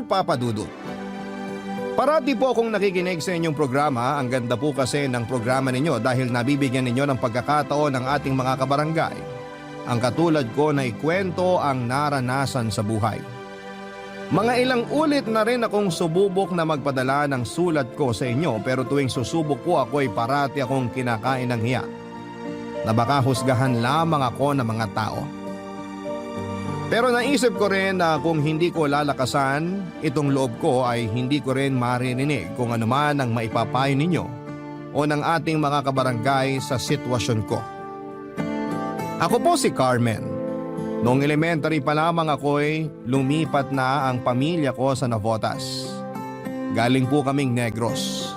Dear Papa Dudut, parati po akong nakikinig sa inyong programa. Ang ganda po kasi ng programa ninyo dahil nabibigyan ninyo ng pagkakataon ng ating mga kabarangay. Ang katulad ko na ikwento ang naranasan sa buhay. Mga ilang ulit na rin akong sububok na magpadala ng sulat ko sa inyo pero tuwing susubok po ako ay parati akong kinakain ng hiya na baka husgahan lamang ako ng mga tao. Pero naisip ko rin na kung hindi ko lalakasan itong loob ko ay hindi ko rin maririnig kung ano man ang maipapayo ninyo o ng ating mga kabarangay sa sitwasyon ko. Ako po si Carmen. Noong elementary pa lamang ako'y lumipat na ang pamilya ko sa Navotas. Galing po kaming Negros.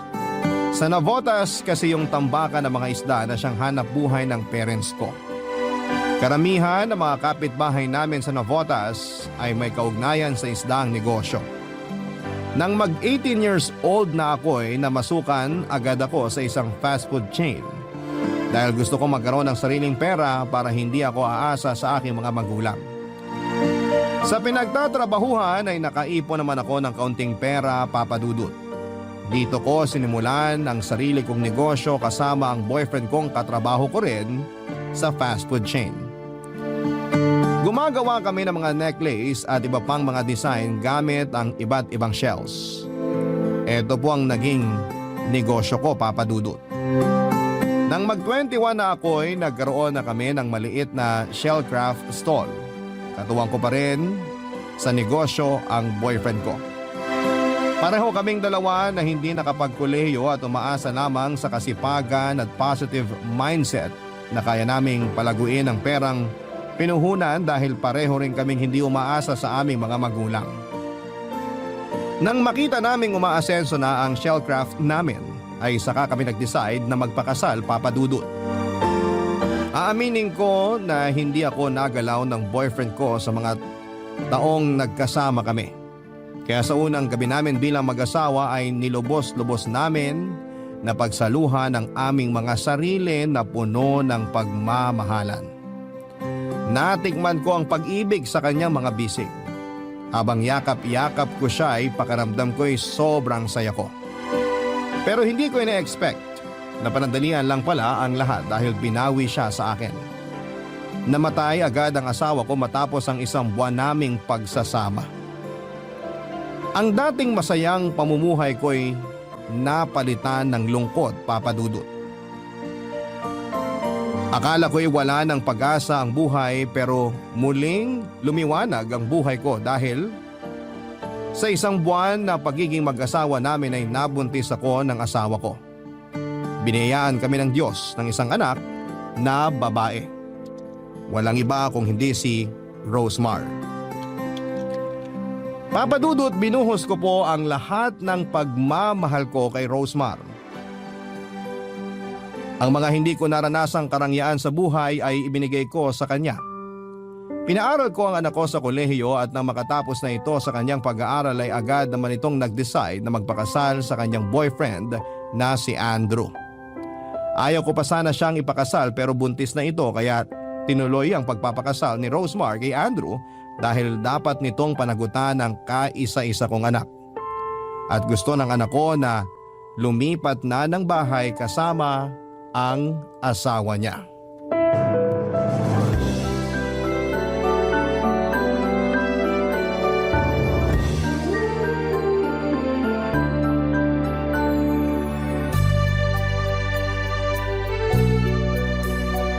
Sa Navotas kasi yung tambakan ng mga isda na siyang hanap buhay ng parents ko. Karamihan ng mga kapitbahay namin sa Navotas ay may kaugnayan sa isdaang negosyo. Nang mag-18 years old na ako ay namasukan agad ako sa isang fast food chain. Dahil gusto ko magkaroon ng sariling pera para hindi ako aasa sa aking mga magulang. Sa pinagtatrabahuhan ay nakaipon naman ako ng kaunting pera, Papa Dudut. Dito ko sinimulan ang sarili kong negosyo kasama ang boyfriend kong katrabaho ko rin sa fast food chain. Gumagawa kami ng mga necklace at iba pang mga design gamit ang iba't ibang shells. Ito po ang naging negosyo ko, Papa Dudut. Nang mag-21 na ako ay nagkaroon na kami ng maliit na shellcraft stall. Katuwang ko pa rin sa negosyo ang boyfriend ko. Pareho kaming dalawa na hindi nakapagkolehiyo at umaasa lamang sa kasipagan at positive mindset na kaya naming palaguin ang perang pinuhunan dahil pareho rin kaming hindi umaasa sa aming mga magulang. Nang makita naming umaasenso na ang shellcraft namin, ay saka kami nag-decide na magpakasal, Papa Dudut. Aaminin ko na hindi ako nagalaw ng boyfriend ko sa mga taong nagkasama kami. Kaya sa unang gabi namin bilang mag-asawa ay nilubos-lubos namin na pagsaluhan ang aming mga sarili na puno ng pagmamahalan. Natikman ko ang pag-ibig sa kanyang mga bisig. Habang yakap-yakap ko siya ay pakaramdam ko ay sobrang saya ko. Pero hindi ko ina-expect na panandalian lang pala ang lahat dahil binawi siya sa akin. Namatay agad ang asawa ko matapos ang isang buwan naming pagsasama. Ang dating masayang pamumuhay ko ay napalitan ng lungkot, Papa Dudut. Akala ko'y wala ng pag-asa ang buhay pero muling lumiwanag ang buhay ko dahil sa isang buwan na pagiging mag-asawa namin ay nabuntis ako ng asawa ko. Biniyayaan kami ng Diyos ng isang anak na babae. Walang iba kung hindi si Rosemar. Papa Dudut, binuhos ko po ang lahat ng pagmamahal ko kay Rosemar. Ang mga hindi ko naranasang karangyaan sa buhay ay ibinigay ko sa kanya. Pinaaral ko ang anak ko sa kolehiyo at nang makatapos na ito sa kanyang pag-aaral ay agad naman itong nag-decide na magpakasal sa kanyang boyfriend na si Andrew. Ayaw ko pa sana siyang ipakasal pero buntis na ito kaya tinuloy ang pagpapakasal ni Rosemar kay Andrew dahil dapat nitong panagutan ang kaisa-isa kong anak. At gusto ng anak ko na lumipat na ng bahay kasama ang asawa niya.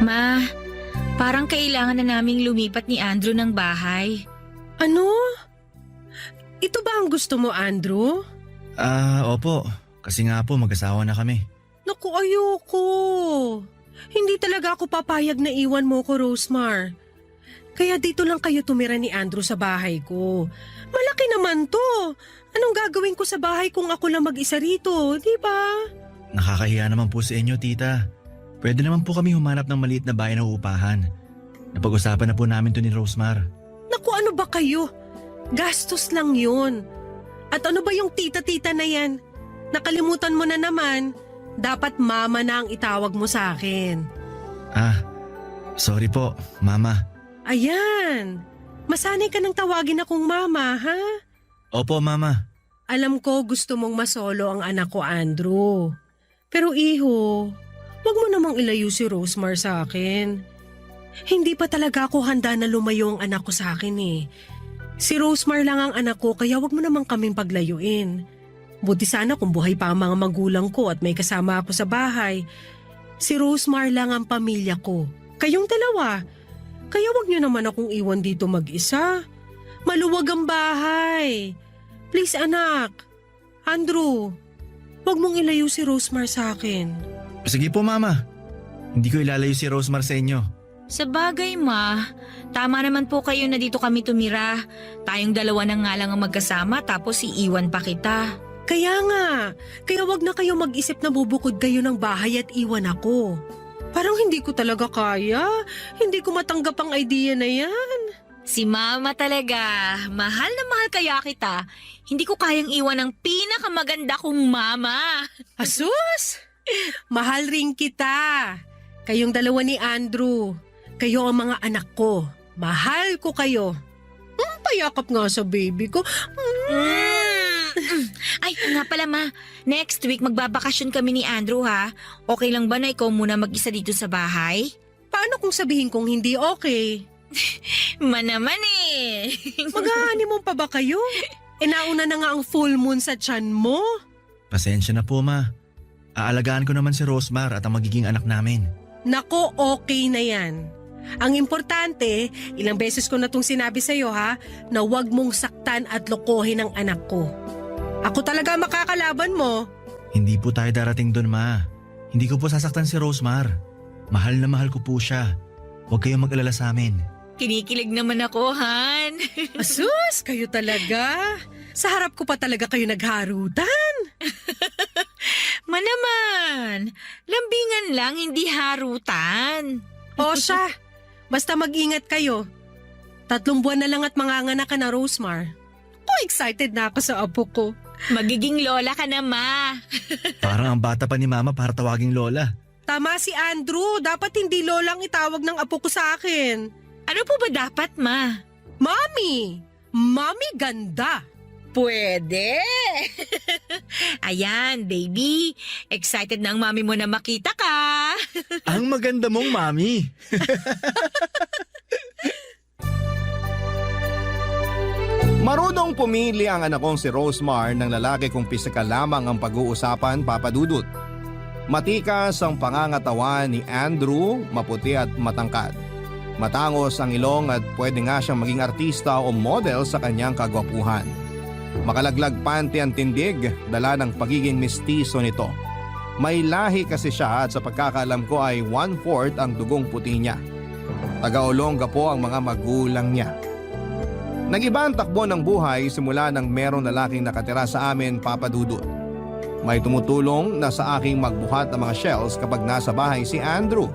Ma, parang kailangan na naming lumipat ni Andrew ng bahay. Ano? Ito ba ang gusto mo, Andrew? Opo. Kasi nga po mag-asawa na kami. Naku, ayoko. Hindi talaga ako papayag na iwan mo ko, Rosemar. Kaya dito lang kayo tumira ni Andrew sa bahay ko. Malaki naman to. Anong gagawin ko sa bahay kung ako lang mag-isa rito, di ba? Nakakahiya naman po sa inyo, tita. Pwede naman po kami humanap ng maliit na bahay na uupahan. Napag-usapan na po namin to ni Rosemar. Naku, ano ba kayo? Gastos lang yun. At ano ba yung tita-tita na yan? Nakalimutan mo na naman. Dapat mama na ang itawag mo sa akin. Sorry po, mama. Ayan. Masanay ka nang tawagin akong mama, ha? Opo, Mama. Alam ko gusto mong masolo ang anak ko, Andrew. Pero iho, wag mo namang ilayo si Rosemar sa akin. Hindi pa talaga ako handa na lumayo ang anak ko sa akin eh. Si Rosemar lang ang anak ko kaya wag mo namang kaming paglayuin. Buti sana kung buhay pa ang mga magulang ko at may kasama ako sa bahay. Si Rosemar lang ang pamilya ko. Kayong dalawa. Kaya wag niyo naman akong iwan dito mag-isa. Maluwag ang bahay. Please anak. Andrew, wag mong ilayo si Rosemar sa akin. Sige po, Mama. Hindi ko ilalayo si Rosemar sa inyo. Sa bagay, Ma. Tama naman po kayo na dito kami tumira. Tayong dalawa na nga lang ang magkasama tapos iiwan pa kita. Kaya nga, kaya wag na kayo mag-isip na bubukod kayo ng bahay at iwan ako. Parang hindi ko talaga kaya. Hindi ko matanggap ang idea na yan. Si Mama talaga. Mahal na mahal kaya kita. Hindi ko kayang iwan ang pinakamaganda kong mama. Asus! Mahal rin kita. Kayong dalawa ni Andrew. Kayo ang mga anak ko. Mahal ko kayo. Payakap nga sa baby ko. Ay, nga pala Ma. Next week magbabakasyon kami ni Andrew ha. Okay lang ba na ikaw muna mag-isa dito sa bahay? Paano kung sabihin kong hindi okay? Ma naman eh. Mag-honeymoon pa ba kayo? Nauna na nga ang full moon sa tiyan mo. Pasensya na po, Ma. Aalagaan ko naman si Rosemar at ang magiging anak namin. Nako, okay na yan. Ang importante, ilang beses ko na itong sinabi sa'yo ha, na huwag mong saktan at lokohin ang anak ko. Ako talaga makakalaban mo. Hindi po tayo darating doon, Ma. Hindi ko po sasaktan si Rosemar. Mahal na mahal ko po siya. Huwag kayong mag-alala sa amin. Kinikilig naman ako, Han. Asus, kayo talaga. Sa harap ko pa talaga kayo nagharutan. Ma naman. Lambingan lang, hindi harutan. O siya, basta mag-ingat kayo. 3 buwan na lang at manganganak ka na, Rosemar. Excited na ako sa apo ko. Magiging lola ka na, Ma. Parang ang bata pa ni Mama para tawaging Lola. Tama si Andrew, dapat hindi lolang itawag ng apo ko sa akin. Ano po ba dapat, Ma? Mami! Mami ganda! Pwede. Ayan, baby. Excited na ang mami mo na makita ka. Ang maganda mong Mami. Marunong pumili ang anak kong si Rosemar ng lalaki kung pisikal lamang ang pag-uusapan, Papa Dudut. Matikas ang pangangatawan ni Andrew, maputi at matangkad. Matangos ang ilong at pwede nga siyang maging artista o model sa kanyang kagwapuhan. Makalaglag panty ang tindig, dala ng pagiging mistiso nito. May lahi kasi siya at sa pagkakaalam ko ay 1/4 ang dugong puti niya. Taga-Olonga po ang mga magulang niya. Nag-iba ang takbo ng buhay simula nang merong lalaking nakatira sa amin, Papa Dudut. May tumutulong na sa aking magbuhat ng mga shells kapag nasa bahay si Andrew.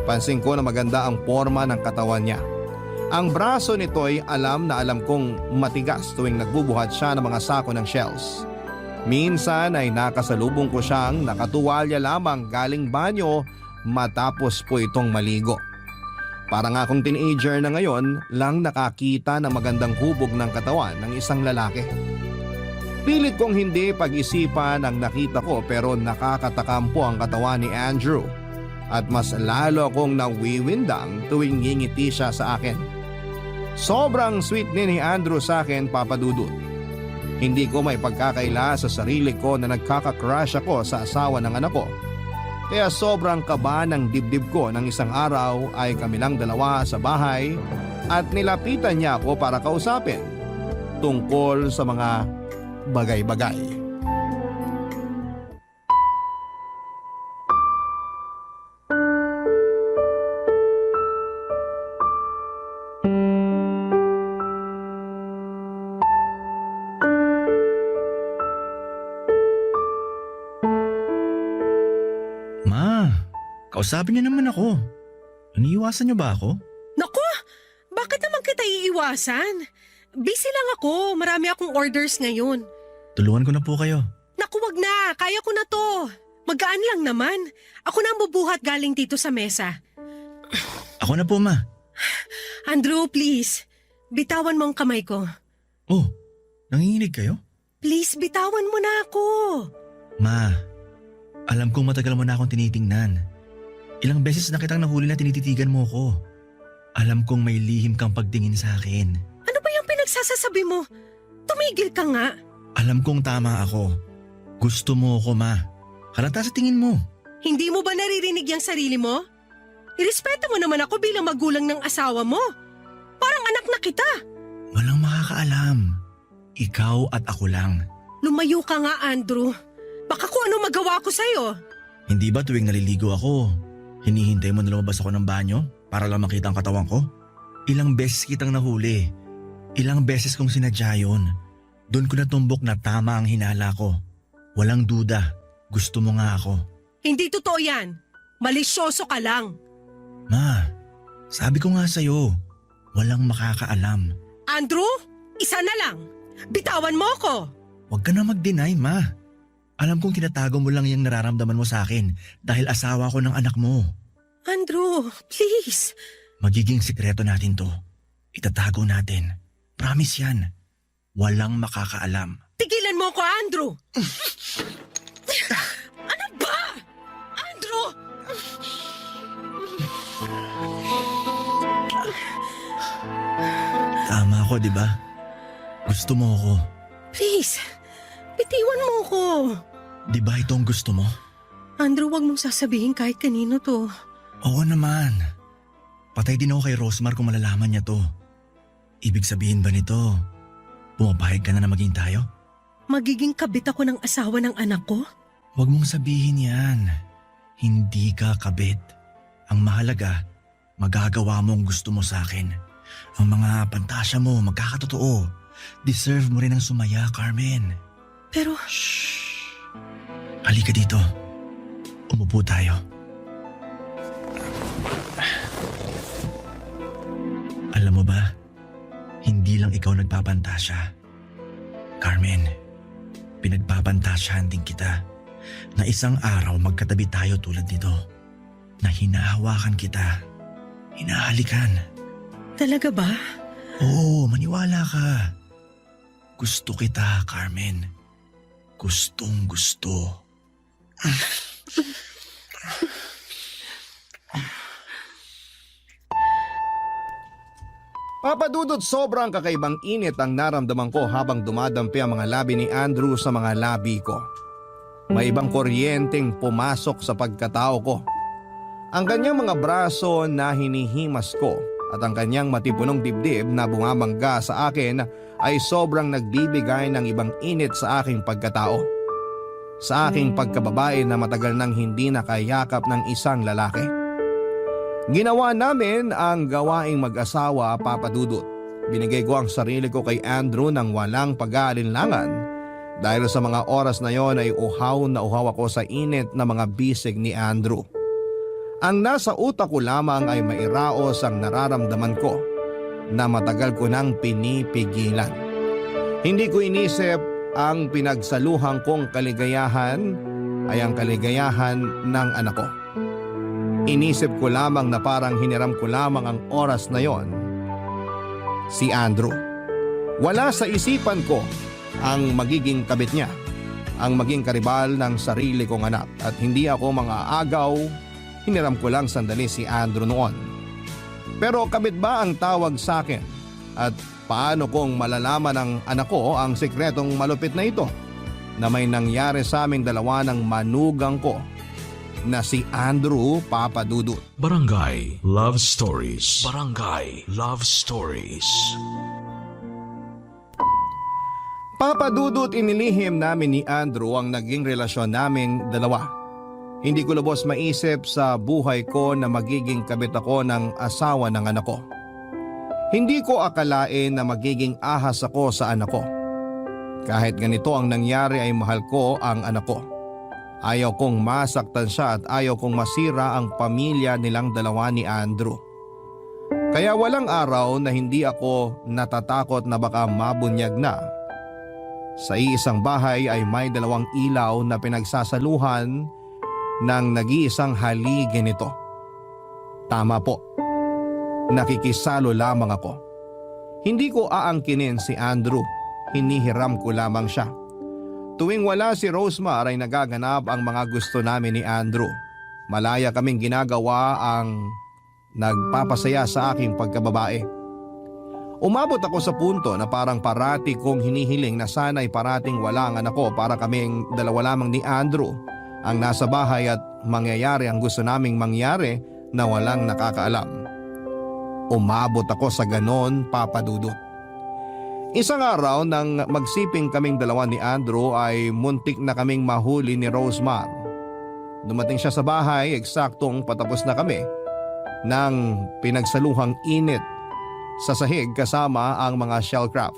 Pansin ko na maganda ang forma ng katawan niya. Ang braso nito'y alam na alam kong matigas tuwing nagbubuhat siya ng mga sako ng shells. Minsan ay nakasalubong ko siyang nakatuwalya lamang galing banyo matapos po itong maligo. Parang akong teenager na ngayon lang nakakita ng magandang hubog ng katawan ng isang lalaki. Pilit kong hindi pag-isipan ang nakita ko pero nakakatakam po ang katawan ni Andrew. At mas lalo akong nawiwindang tuwing ngingiti siya sa akin. Sobrang sweet ni Andrew sa akin, Papa Dudut. Hindi ko may pagkakaila sa sarili ko na nagkaka-crush ako sa asawa ng anak ko. Kaya sobrang kaba ng dibdib ko ng isang araw ay kami lang dalawa sa bahay at nilapitan niya ako para kausapin tungkol sa mga bagay-bagay. Kausapin niyo naman ako. Iniiwasan niyo ba ako? Naku, bakit naman kita iiwasan? Busy lang ako, marami akong orders ngayon. Tulungan ko na po kayo. Naku, wag na, kaya ko na to. Magaan lang naman. Ako na ang bubuhat galing dito sa mesa. Ako na po, Ma. Andrew, please. Bitawan mo ang kamay ko. Oh, Nanginginig kayo? Please, bitawan mo na ako. Ma, alam kong matagal mo na akong tinitingnan. Ilang beses na kitang nahuli na tinititigan mo ko. Alam kong may lihim kang pagtingin sa akin. Ano ba yung pinagsasasabi mo? Tumigil ka nga. Alam kong tama ako. Gusto mo ko, Ma. Halata sa tingin mo. Hindi mo ba naririnig yung sarili mo? Irespeto mo naman ako bilang magulang ng asawa mo. Parang anak na kita. Walang makakaalam. Ikaw at ako lang. Lumayo ka nga, Andrew. Baka kung ano magawa ko sa'yo. Hindi ba tuwing naliligo ako, hinihintay mo na lumabas ako ng banyo para lang makita ang katawan ko? Ilang beses kitang nahuli. Ilang beses kong sinadya yun. Doon ko natumbok na tama ang hinala ko. Walang duda. Gusto mo nga ako. Hindi totoo yan. Malisyoso ka lang. Ma, sabi ko nga sa'yo, walang makakaalam. Andrew, isa na lang. Bitawan mo ko. Huwag ka na mag-deny, Ma. Alam kong tinatago mo lang yung nararamdaman mo sa akin dahil asawa ko ng anak mo. Andrew, please. Magiging sikreto natin to. Itatago natin. Promise yan. Walang makakaalam. Tigilan mo ko, Andrew. Ano ba? Andrew! Tama ako, di ba? Gusto mo ako. Please, bitiwan mo ko. Di ba ito ang gusto mo? Andrew, wag mong sasabihin kahit kanino to. Oo naman. Patay din ako kay Rosmar kung malalaman niya to. Ibig sabihin ba nito, pumapayag ka na maging tayo? Magiging kabit ako ng asawa ng anak ko? Huwag mong sabihin yan. Hindi ka kabit. Ang mahalaga, magagawa mo ang gusto mo sa akin. Ang mga pantasya mo magkakatotoo. Deserve mo rin ang sumaya, Carmen. Pero Shh! Halika dito. Umupo tayo. Alam mo ba, hindi lang ikaw nagpapantasya. Carmen, pinagpapantasyahan din kita na isang araw magkatabi tayo tulad nito. Na hinahawakan kita, hinahalikan. talaga ba? Oo, maniwala ka. Gusto kita, Carmen. Gustong gusto. Papadudot, sobrang kakaibang init ang naramdaman ko habang dumadampi ang mga labi ni Andrew sa mga labi ko. May ibang kuryenteng pumasok sa pagkatao ko. Ang kanyang mga braso na hinihimas ko at ang kanyang matipunong dibdib na bumamangga sa akin ay sobrang nagbibigay ng ibang init sa aking pagkatao. Sa aking pagkababae na matagal nang hindi nakayakap ng isang lalaki. Ginawa namin ang gawaing mag-asawa, Papa Dudut. Binigay ko ang sarili ko kay Andrew nang walang pag-aalinlangan dahil sa mga oras na yon ay uhaw na uhaw ako sa init na mga bisig ni Andrew. Ang nasa utak ko lamang ay mairaos ang nararamdaman ko na matagal ko nang pinipigilan. Hindi ko inisip ang pinagsaluhan kong kaligayahan ay ang kaligayahan ng anak ko. Inisip ko lamang na parang hiniram ko lamang ang oras na yon. Si Andrew. Wala sa isipan ko ang magiging kabit niya, ang maging karibal ng sarili kong anak at hindi ako mga agaw, hiniram ko lang sandali si Andrew noon. Pero kabit ba ang tawag sa akin at paano kong malalaman ng anak ko ang sikretong malupit na ito na may nangyari sa aming dalawa ng manugang ko na si Andrew, Papa Dudut. Barangay Love Stories. Barangay Love Stories. Papa Dudut, inilihim namin ni Andrew ang naging relasyon naming dalawa. Hindi ko lubos maisip sa buhay ko na magiging kabit ako ng asawa ng anak ko. Hindi ko akalain na magiging ahas ako sa anak ko. Kahit ganito ang nangyari ay mahal ko ang anak ko. Ayaw kong masaktan siya at ayaw kong masira ang pamilya nilang dalawa ni Andrew. Kaya walang araw na hindi ako natatakot na baka mabunyag na. Sa iisang bahay ay may dalawang ilaw na pinagsasaluhan ng nag-iisang haligi nito. Tama po, nakikisalo lamang ako. Hindi ko aangkinin si Andrew. hinihiram ko lamang siya. Tuwing wala si Rosemar ay nagaganap ang mga gusto namin ni Andrew. Malaya kaming ginagawa ang nagpapasaya sa aking pagkababae. Umabot ako sa punto na parang parati kong hinihiling na sana'y parating wala ang anak ko para kaming dalawa lamang ni Andrew ang nasa bahay at mangyayari ang gusto naming mangyari na walang nakakaalam. Umabot ako sa ganon, Papa Dudut. Isang araw nang magsiping kaming dalawa ni Andrew ay muntik na kaming mahuli ni Rosemar. Dumating siya sa bahay eksaktong patapos na kami ng pinagsaluhang init sa sahig kasama ang mga shellcraft.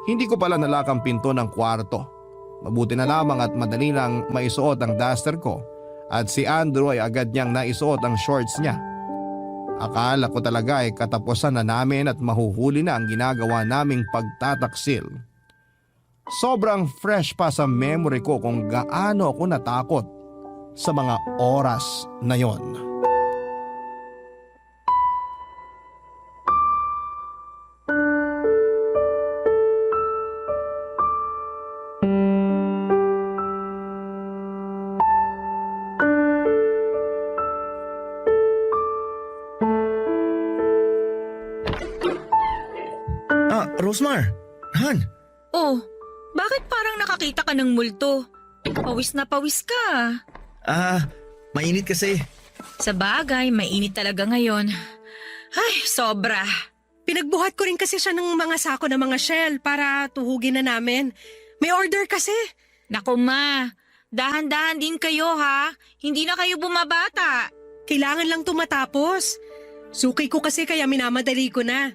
Hindi ko pala nalakang pinto ng kwarto. Mabuti na lamang at madali lang maisuot ang duster ko at si Andrew ay agad niyang naisuot ang shorts niya. Akala ko talaga ay katapusan na namin at mahuhuli na ang ginagawa naming pagtataksil. Sobrang fresh pa sa memory ko kung gaano ako natakot sa mga oras na yon. Rosemar! Han! Oh, bakit parang nakakita ka ng multo? Pawis na pawis ka. Mainit kasi. Sa bagay, mainit talaga ngayon. Ay, sobra. Pinagbuhat ko rin kasi siya ng mga sako ng mga shell para tuhugin na namin. May order kasi. Naku ma, dahan-dahan din kayo ha. Hindi na kayo bumabata. Kailangan lang tumatapos. Suki ko kasi kaya minamadali ko na.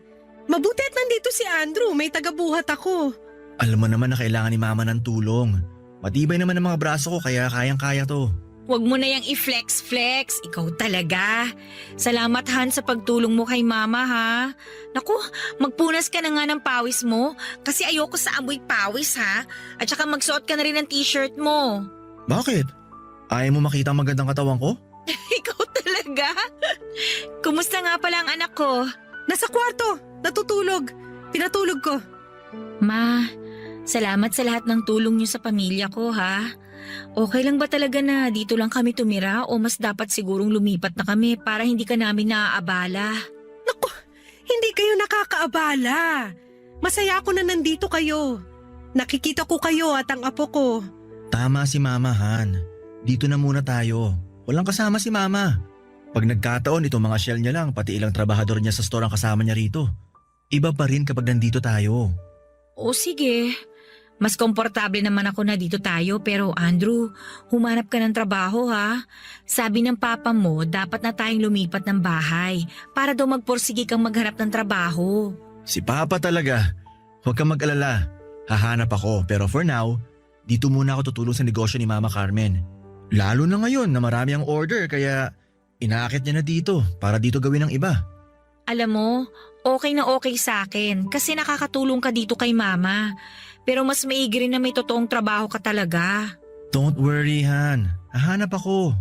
Mabuti at nandito si Andrew, may tagabuhat ako. Alam mo naman na kailangan ni Mama ng tulong. Matibay naman ang mga braso ko kaya kayang-kaya to. Huwag mo na yang i-flex-flex. Ikaw talaga. Salamat Han sa pagtulong mo kay Mama ha. Naku, magpunas ka na nga ng pawis mo kasi ayoko sa amoy pawis ha. At saka magsuot ka na rin ng t-shirt mo. Bakit? Ayaw mo makita ang magandang katawan ko? Ikaw talaga? Kumusta nga pala ang anak ko? Nasa kwarto, natutulog. Pinatulog ko. Ma, salamat sa lahat ng tulong niyo sa pamilya ko ha. Okay lang ba talaga na dito lang kami tumira o mas dapat sigurong lumipat na kami para hindi ka namin naaabala? Naku, hindi kayo nakakaabala. Masaya ako na nandito kayo. Nakikita ko kayo at ang apo ko. Tama si Mama, Han. Dito na muna tayo. Walang kasama si Mama. Pag nagkataon itong mga shell niya lang, pati ilang trabahador niya sa store ang kasama niya rito. Iba pa rin kapag nandito tayo. O sige, mas komportable naman ako na dito tayo pero Andrew, humanap ka ng trabaho ha. Sabi ng papa mo, dapat na tayong lumipat ng bahay para daw magporsige kang maghanap ng trabaho. Si Papa talaga. Huwag kang mag-alala. Hahanap ako pero for now, dito muna ako tutulong sa negosyo ni Mama Carmen. Lalo na ngayon na marami ang order kaya inaakit niya na dito para dito gawin ang iba. Alam mo, okay na okay sa akin kasi nakakatulong ka dito kay Mama. Pero mas maigi rin na may totoong trabaho ka talaga. Don't worry, Han. Hahanap ako.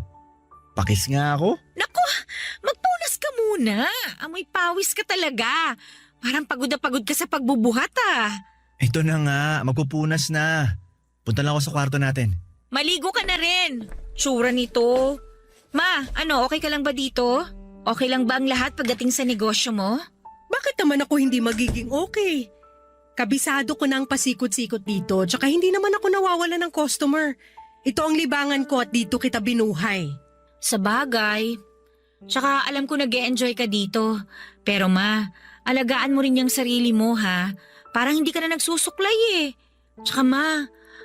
Pakis nga ako. Naku, magpunas ka muna. Amoy pawis ka talaga. Parang pagod na pagod ka sa pagbubuhat ah. Ito na nga, magpupunas na. Punta lang ako sa kwarto natin. Maligo ka na rin. Tsura nito. Ma, ano, okay ka lang ba dito? Okay lang ba ang lahat pagdating sa negosyo mo? Bakit naman ako hindi magiging okay? Kabisado ko na ang pasikot-sikot dito tsaka hindi naman ako nawawala ng customer. Ito ang libangan ko at dito kita binuhay. Sa bagay. Tsaka alam ko nag-e-enjoy ka dito. Pero ma, alagaan mo rin yung sarili mo ha. Parang hindi ka na nagsusuklay eh. Tsaka ma,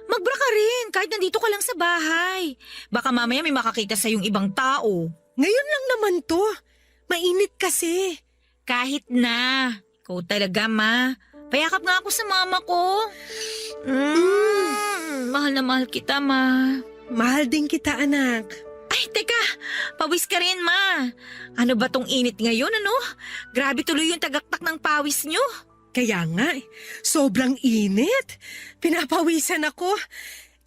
magbra ka rin kahit nandito ka lang sa bahay. Baka mamaya may makakita sa yung ibang tao. Ngayon lang naman to. Mainit kasi. Kahit na. Ikaw talaga ma. Payakap nga ako sa mama ko. Mahal na mahal kita ma. Mahal din kita anak. Ay, teka. Pawis ka rin ma. Ano ba tong init ngayon ano? Grabe tuloy yung tagaktak ng pawis nyo. Kaya nga, sobrang init. Pinapawisan ako.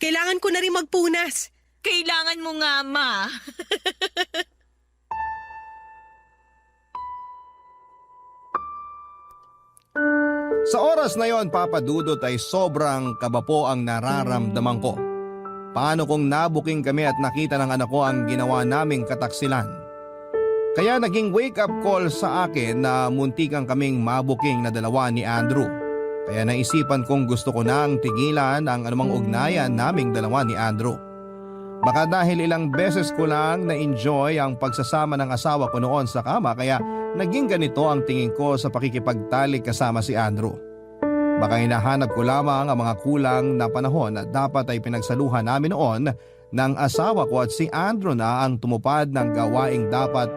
Kailangan ko na rin magpunas. Kailangan mo nga, ma. Sa oras na yon, Papa Dudut, ay sobrang kaba po ang nararamdaman ko. Paano kung nabuking kami at nakita ng anak ko ang ginawa naming kataksilan? Kaya naging wake-up call sa akin na muntikan kaming mabuking na dalawa ni Andrew. Kaya naisipan kong gusto ko nang tigilan ang anumang ugnayan naming dalawa ni Andrew. Baka dahil ilang beses ko lang na-enjoy ang pagsasama ng asawa ko noon sa kama, kaya naging ganito ang tingin ko sa pakikipagtalik kasama si Andrew. Baka hinahanap ko lamang ang mga kulang na panahon na dapat ay pinagsaluhan namin noon ng asawa ko, at si Andrew na ang tumupad ng gawaing dapat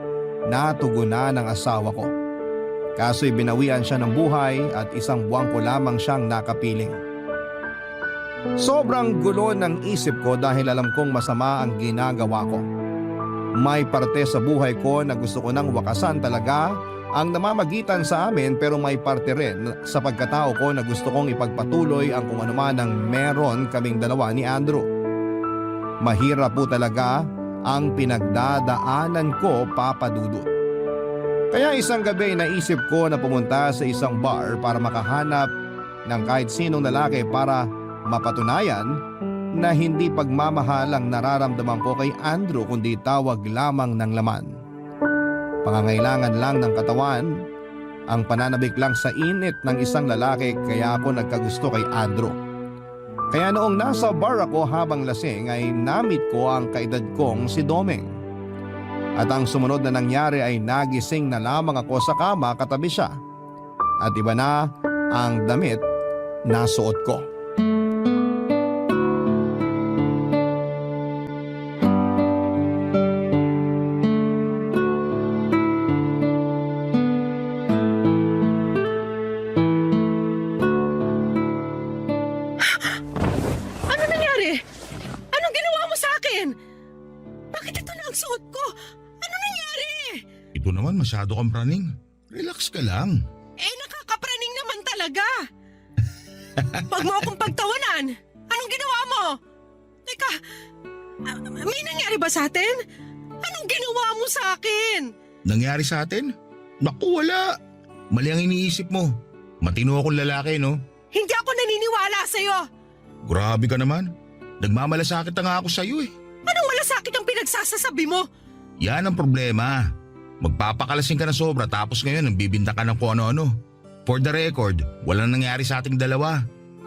natugunan ng asawa ko. Kaso'y binawian siya ng buhay at 1 buwan ko lamang siyang nakapiling. Sobrang gulo ng isip ko dahil alam kong masama ang ginagawa ko. May parte sa buhay ko na gusto ko nang wakasan talaga ang namamagitan sa amin, pero may parte rin sa pagkatao ko na gusto kong ipagpatuloy ang kung anuman ang meron kaming dalawa ni Andrew. Mahirap po talaga ang pinagdadaanan ko, Papa Dudut. Kaya isang gabi naisip ko na pumunta sa isang bar para makahanap ng kahit sinong lalaki para mapatunayan na hindi pagmamahal ang nararamdaman ko kay Andrew, kundi tawag lamang ng laman. Pangangailangan lang ng katawan, ang pananabik lang sa init ng isang lalaki, kaya ako nagkagusto kay Andrew. Kaya noong nasa bar ako habang lasing ay namit ko ang kaedad kong si Domeng. At ang sumunod na nangyari ay nagising na lamang ako sa kama katabi siya. At iba na ang damit na suot ko. Ano nangyari? Anong ginawa mo sa akin? Bakit ito na ang suot ko? Ano nangyari? Ito naman masyado kang praning. Relax ka lang. Nakakapraning naman talaga. Pag mo akong pagtawanan, anong ginawa mo? Teka, may nangyari ba sa atin? Anong ginawa mo sa akin? Nangyari sa atin? Naku, wala. Mali ang iniisip mo. Matino akong lalaki, no? Hindi ako naniniwala sa'yo. Grabe ka naman. Nagmamalasakit na nga ako sa'yo eh. Anong malasakit ang pinagsasasabi mo? Yan ang problema. Magpapakalasing ka na sobra tapos ngayon nagbibinta ka ng kung ano-ano. For the record, walang nangyari sa ating dalawa.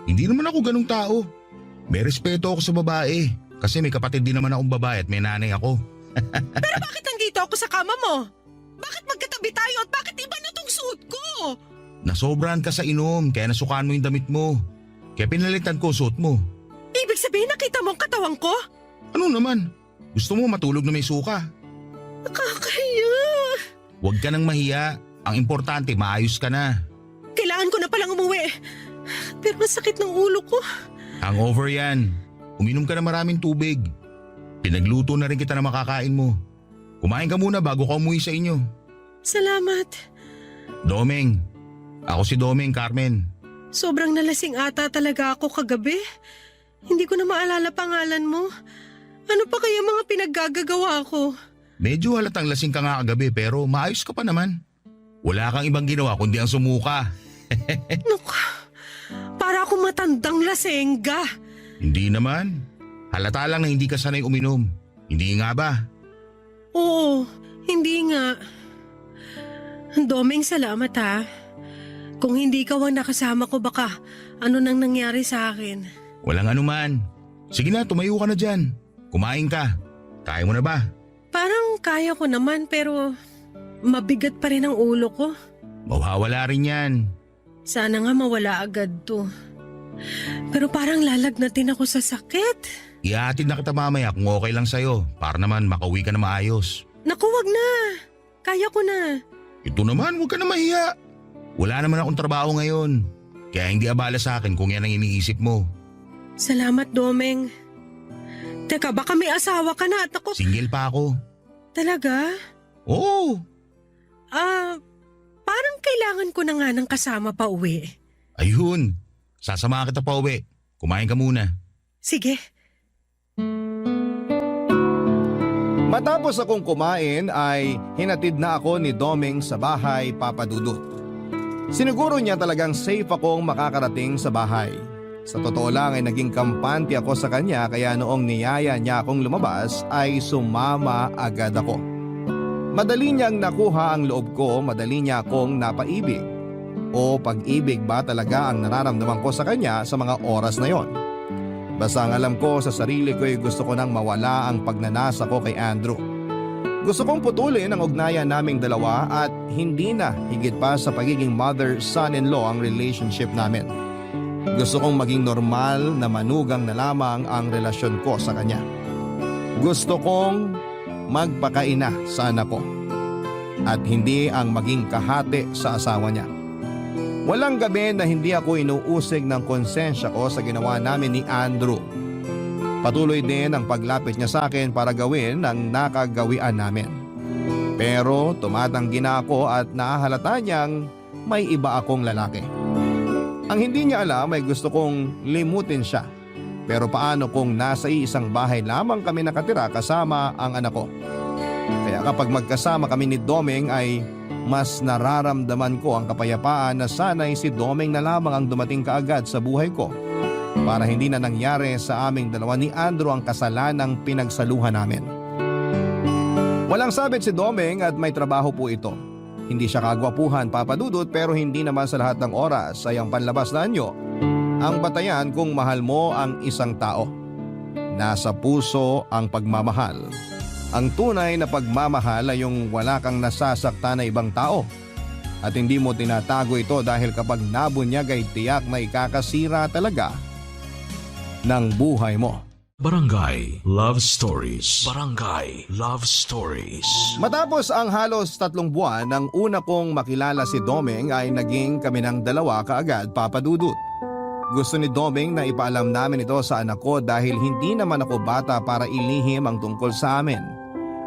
Hindi naman ako ganung tao. May respeto ako sa babae kasi may kapatid din naman akong babae at may nanay ako. Pero bakit nandito ako sa kama mo? Bakit magkatabi tayo at bakit iba na tong suot ko? Nasobrahan ka sa inom kaya nasukaan mo yung damit mo. Kaya pinalitan ko suot mo. Ibig sabihin nakita mo ang katawan ko? Ano naman? Gusto mo matulog na may suka? Nakakahiya. Huwag ka nang mahiya. Ang importante, maayos ka na. Kailangan ko na palang umuwi. Pero masakit ng ulo ko. Hangover yan. Uminom ka na maraming tubig. Pinagluto na rin kita na makakain mo. Kumain ka muna bago ka umuwi sa inyo. Salamat. Domeng. Ako si Domeng, Carmen. Sobrang nalasing ata talaga ako kagabi. Hindi ko na maalala pangalan mo. Ano pa kaya mga pinaggagawa ko? Medyo halatang lasing ka nga kagabi pero maayos ka pa naman. Wala kang ibang ginawa kundi ang sumuka. Naku, para akong matandang lasengga. Hindi naman. Halata lang na hindi ka sanay uminom. Hindi nga ba? Oo, hindi nga. Domeng, salamat ha. Kung hindi ka ang nakasama ko, baka ano nang nangyari sa akin. Walang anuman. Sige na, tumayo ka na dyan. Kumain ka. Kaya mo na ba? Parang kaya ko naman pero mabigat pa rin ang ulo ko. Mawawala rin yan. Sana nga mawala agad to. Pero parang lalagnatin ako sa sakit. Ihatid na kita mamaya kung okay lang sa'yo para naman makauwi ka na maayos. Naku, wag na. Kaya ko na. Ito naman, huwag ka na mahiya. Wala naman akong trabaho ngayon. Kaya hindi abala sa akin kung yan ang iniisip mo. Salamat, Domeng. Teka, baka may asawa ka na at ako... Single pa ako. Talaga? Oo. Parang kailangan ko na nga ng kasama pa uwi. Ayun. Sasama kita pa uwi. Kumain ka muna. Sige. Matapos akong kumain ay hinatid na ako ni Domeng sa bahay, Papa Dudut. Siniguro niya talagang safe akong makakarating sa bahay. Sa totoo lang ay naging kampante ako sa kanya kaya noong niyaya niya akong lumabas ay sumama agad ako. Madali niyang nakuha ang loob ko, madali niya akong napaibig. O pag-ibig ba talaga ang nararamdaman ko sa kanya sa mga oras na yon? Basta ang alam ko sa sarili ko ay gusto ko nang mawala ang pagnanasa ko kay Andrew. Gusto kong putulin ang ugnayan naming dalawa at hindi na higit pa sa pagiging mother-son-in-law ang relationship namin. Gusto kong maging normal na manugang na lamang ang relasyon ko sa kanya. Gusto kong magpakaina sa anak ko at hindi ang maging kahati sa asawa niya. Walang gabi na hindi ako inuusig ng konsensya ko sa ginawa namin ni Andrew. Patuloy din ang paglapit niya sa akin para gawin ang nakagawian namin. Pero tumatanggi na ako at nahahalata niyang may iba akong lalaki. Ang hindi niya alam ay gusto kong limutin siya. Pero paano kung nasa isang bahay lamang kami nakatira kasama ang anak ko? Kaya kapag magkasama kami ni Domeng ay mas nararamdaman ko ang kapayapaan na sana'y si Domeng na lamang ang dumating kaagad sa buhay ko para hindi na nangyari sa aming dalawa ni Andrew ang kasalanang pinagsaluhan namin. Walang sabit si Domeng at may trabaho po ito. Hindi siya kagwapuhan, Papa Dudut, pero hindi naman sa lahat ng oras ay ang panlabas na anyo ang batayan kung mahal mo ang isang tao. Nasa puso ang pagmamahal. Ang tunay na pagmamahal ay yung wala kang nasasakta na ibang tao at hindi mo tinatago ito dahil kapag nabunyag ay tiyak na ikakasira talaga ng buhay mo. Barangay Love Stories. Barangay Love Stories. Matapos ang halos 3 buwan nang una kong makilala si Domeng ay naging kami ng dalawa kaagad, Papa Dudut. Gusto ni Domeng na ipaalam namin ito sa anak ko dahil hindi naman ako bata para ilihim ang tungkol sa amin.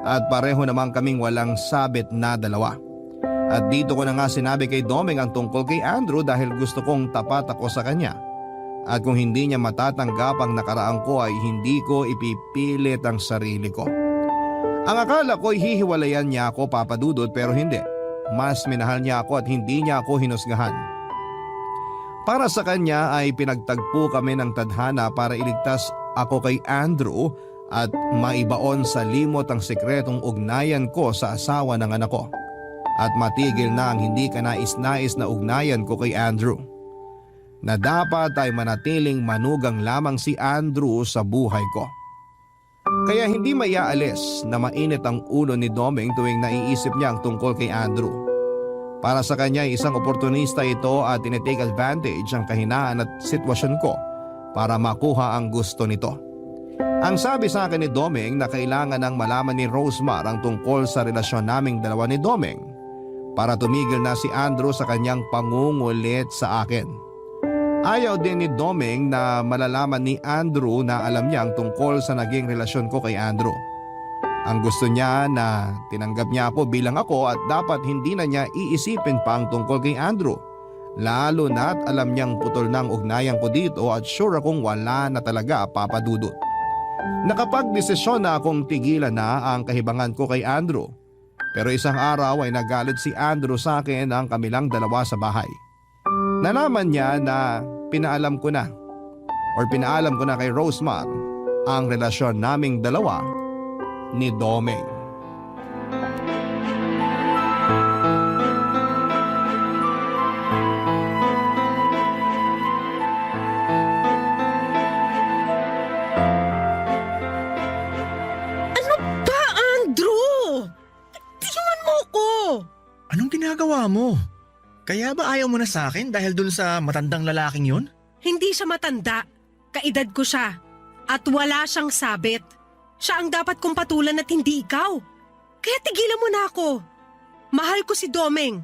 At pareho naman kaming walang sabit na dalawa. At dito ko na nga sinabi kay Domeng ang tungkol kay Andrew dahil gusto kong tapat ako sa kanya. At kung hindi niya matatanggap ang nakaraan ko ay hindi ko ipipilit ang sarili ko. Ang akala ko ay hihiwalayan niya ako, Papa Dudut, pero hindi. Mas minahal niya ako at hindi niya ako hinusgahan. Para sa kanya ay pinagtagpo kami ng tadhana para iligtas ako kay Andrew at maibaon sa limot ang sikretong ugnayan ko sa asawa ng anak ko. At matigil na ang hindi kanais-nais na ugnayan ko kay Andrew. Na dapat ay manatiling manugang lamang si Andrew sa buhay ko. Kaya hindi maiaalis na mainit ang ulo ni Domeng tuwing naiisip niya ang tungkol kay Andrew. Para sa kanya isang oportunista ito at tinitake advantage ang kahinaan at sitwasyon ko para makuha ang gusto nito. Ang sabi sa akin ni Domeng na kailangan nang malaman ni Rosemar ang tungkol sa relasyon naming dalawa ni Domeng para tumigil na si Andrew sa kanyang pangungulit sa akin. Ayaw din ni Domeng na malalaman ni Andrew na alam niya ang tungkol sa naging relasyon ko kay Andrew. Ang gusto niya na tinanggap niya ako bilang ako at dapat hindi na niya iisipin pa ang tungkol kay Andrew. Lalo na't alam niyang putol na ang ugnayan ko dito at sure akong wala na talaga, Papa Dudut. Nakapagdesisyon na akong tigilan na ang kahibangan ko kay Andrew. Pero isang araw ay nagalit si Andrew sa akin ang kamilang dalawa sa bahay. Nalaman niya na pinaalam ko na kay Rosemar ang relasyon naming dalawa ni Domeng. Anong ginagawa mo? Kaya ba ayaw mo na sa akin dahil dun sa matandang lalaking yun? Hindi siya matanda. Kaedad ko siya. At wala siyang sabit. Siya ang dapat kong patulan at hindi ikaw. Kaya tigilan mo na ako. Mahal ko si Domeng.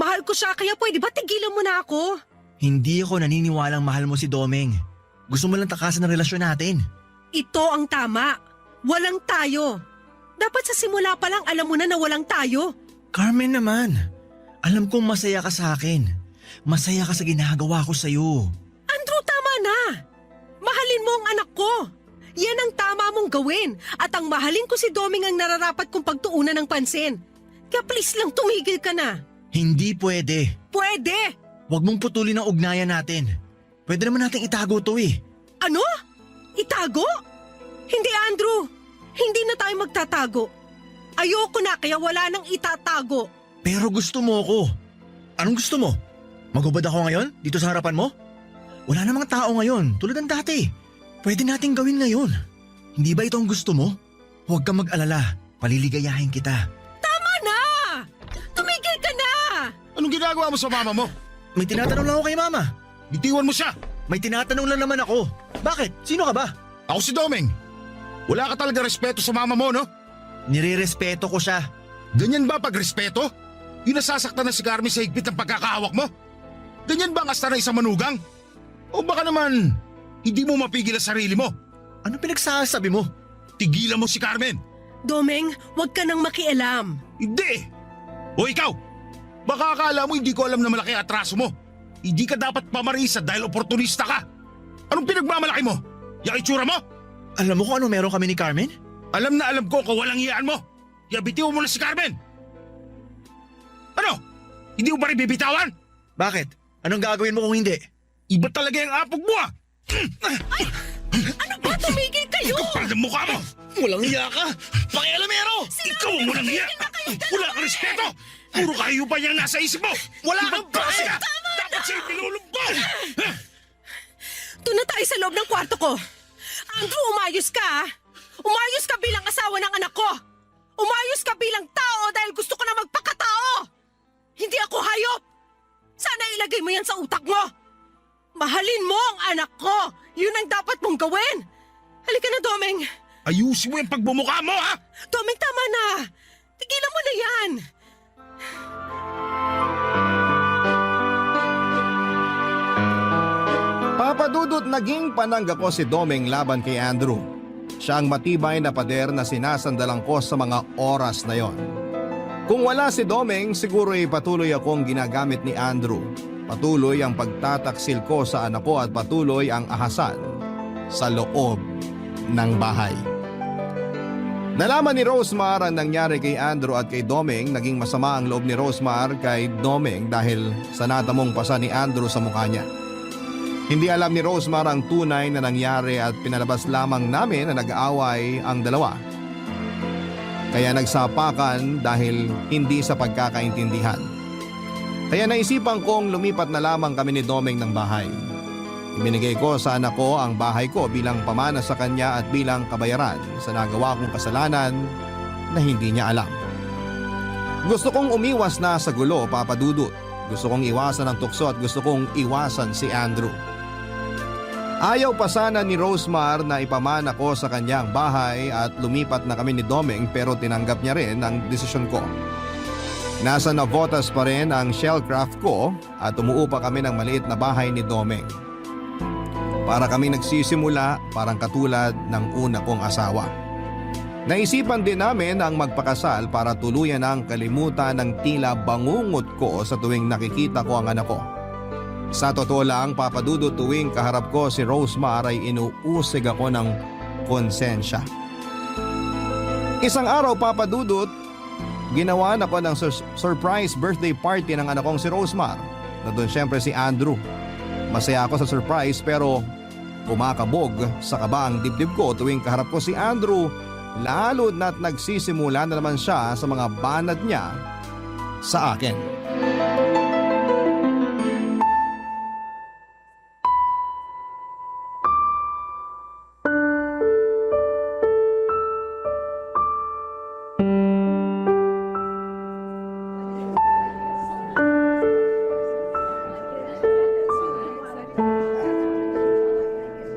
Mahal ko siya kaya pwede ba tigilan mo na ako? Hindi ako naniniwalang mahal mo si Domeng. Gusto mo lang takasan ang relasyon natin. Ito ang tama. Walang tayo. Dapat sa simula pa lang alam mo na walang tayo. Carmen naman, alam kong masaya ka sa akin. Masaya ka sa ginagawa ko sa'yo. Andrew, tama na. Mahalin mo ang anak ko. Yan ang tama mong gawin. At ang mahalin ko si Domeng ang nararapat kong pagtuunan ng pansin. Kaya please lang tumigil ka na. Hindi pwede. pwede! Huwag mong putulin ang ugnayan natin. Pwede naman nating itago to eh. Ano? Itago? Hindi, Andrew. Hindi na tayo magtatago. Ayoko na kaya wala nang itatago. Pero gusto mo ako. Anong gusto mo? Magubad ako ngayon? Dito sa harapan mo? Wala namang tao ngayon, tulad ng dati. Pwede nating gawin ngayon. Hindi ba ito ang gusto mo? Huwag kang mag-alala. Paliligayahin kita. Tama na! Tumigil ka na! Anong ginagawa mo sa mama mo? May tinatanong lang ako kay Mama. Bitiwan mo siya! May tinatanong lang naman ako. Bakit? Sino ka ba? Ako si Domeng. Wala ka talaga respeto sa mama mo, no? Nire-respeto ko siya. Ganyan ba pag-respeto? Yung nasasaktan na si Carmen sa higpit ng pagkakahawak mo? Ganyan ba ang asta na isang manugang? O baka naman, hindi mo mapigil ang sarili mo? Ano pinagsasabi mo? Tigilan mo si Carmen! Domeng, huwag ka nang makialam. Hindi! O ikaw! Baka akala mo hindi ko alam na malaki ang atraso mo. Hindi ka dapat pamarisa dahil oportunista ka. Anong pinagmamalaki mo? Yung itsura mo? Alam mo kung ano meron kami ni Carmen? Alam na alam ko kung walang iyaan mo. Bitiwan mo na si Carmen! Ano? Hindi mo ba rin bibitawan? Bakit? Anong gagawin mo kung hindi? Iba talaga yung apog mo ah! Ano ba? Tumigil kayo! Kapal ng mukha mo! Walang iya ka! Pakialamero! Ikaw ang walang iya! Wala kang respeto! Puro kahiyupan yung nasa isip mo! Wala kang klase ka! Dapat sa'yo pinulubog! Doon na tayo sa loob ng kwarto ko. Andrew, umayos ka ah. Umayos ka bilang asawa ng anak ko. Umayos ka bilang tao dahil gusto ko na magpakatao. Hindi ako hayop. Sana ilagay mo yan sa utak mo. Mahalin mo ang anak ko. Yun ang dapat mong gawin. Halika na, Domeng. Ayusin mo yung pagbumukha mo ha! Domeng, tama na. Tigilan mo na yan. Papadudot naging panangga ko si Domeng laban kay Andrew. Siya ang matibay na pader na sinasandalan ko sa mga oras na yon. Kung wala si Domeng, siguro'y patuloy akong ginagamit ni Andrew. Patuloy ang pagtataksil ko sa anak ko at patuloy ang ahasan sa loob ng bahay. Nalaman ni Rosemar ang nangyari kay Andrew at kay Domeng. Naging masama ang loob ni Rosemar kay Domeng dahil sa natamong pasa ni Andrew sa mukha niya. Hindi alam ni Rosemar ang tunay na nangyari at pinalabas lamang namin na nag-aaway ang dalawa. Kaya nagsapakan dahil hindi sa pagkakaintindihan. Kaya naisipan kong lumipat na lamang kami ni Domeng ng bahay. Ibinigay ko sa anak ko ang bahay ko bilang pamana sa kanya at bilang kabayaran sa nagawa kong kasalanan na hindi niya alam. Gusto kong umiwas na sa gulo, Papa Dudut. Gusto kong iwasan ang tukso at gusto kong iwasan si Andrew. Ayaw pa sana ni Rosemar na ipamana ko sa kanyang bahay at lumipat na kami ni Domeng pero tinanggap niya rin ang desisyon ko. Nasa Navotas pa rin ang shellcraft ko at umuupa kami ng maliit na bahay ni Domeng. Para kami nagsisimula parang katulad ng una kong asawa. Naisipan din namin ang magpakasal para tuluyan ang kalimutan ng tila bangungot ko sa tuwing nakikita ko ang anak ko. Sa totoo lang, Papa Dudut, tuwing kaharap ko si Rosemar ay inuusig ako ng konsensya. Isang araw, Papa Dudut, ginawa ako ng surprise birthday party ng anak kong si Rosemar. Na doon syempre si Andrew. Masaya ako sa surprise pero kumakabog sa kaba ang dibdib ko tuwing kaharap ko si Andrew. Lalo na't nagsisimula na naman siya sa mga banat niya sa akin.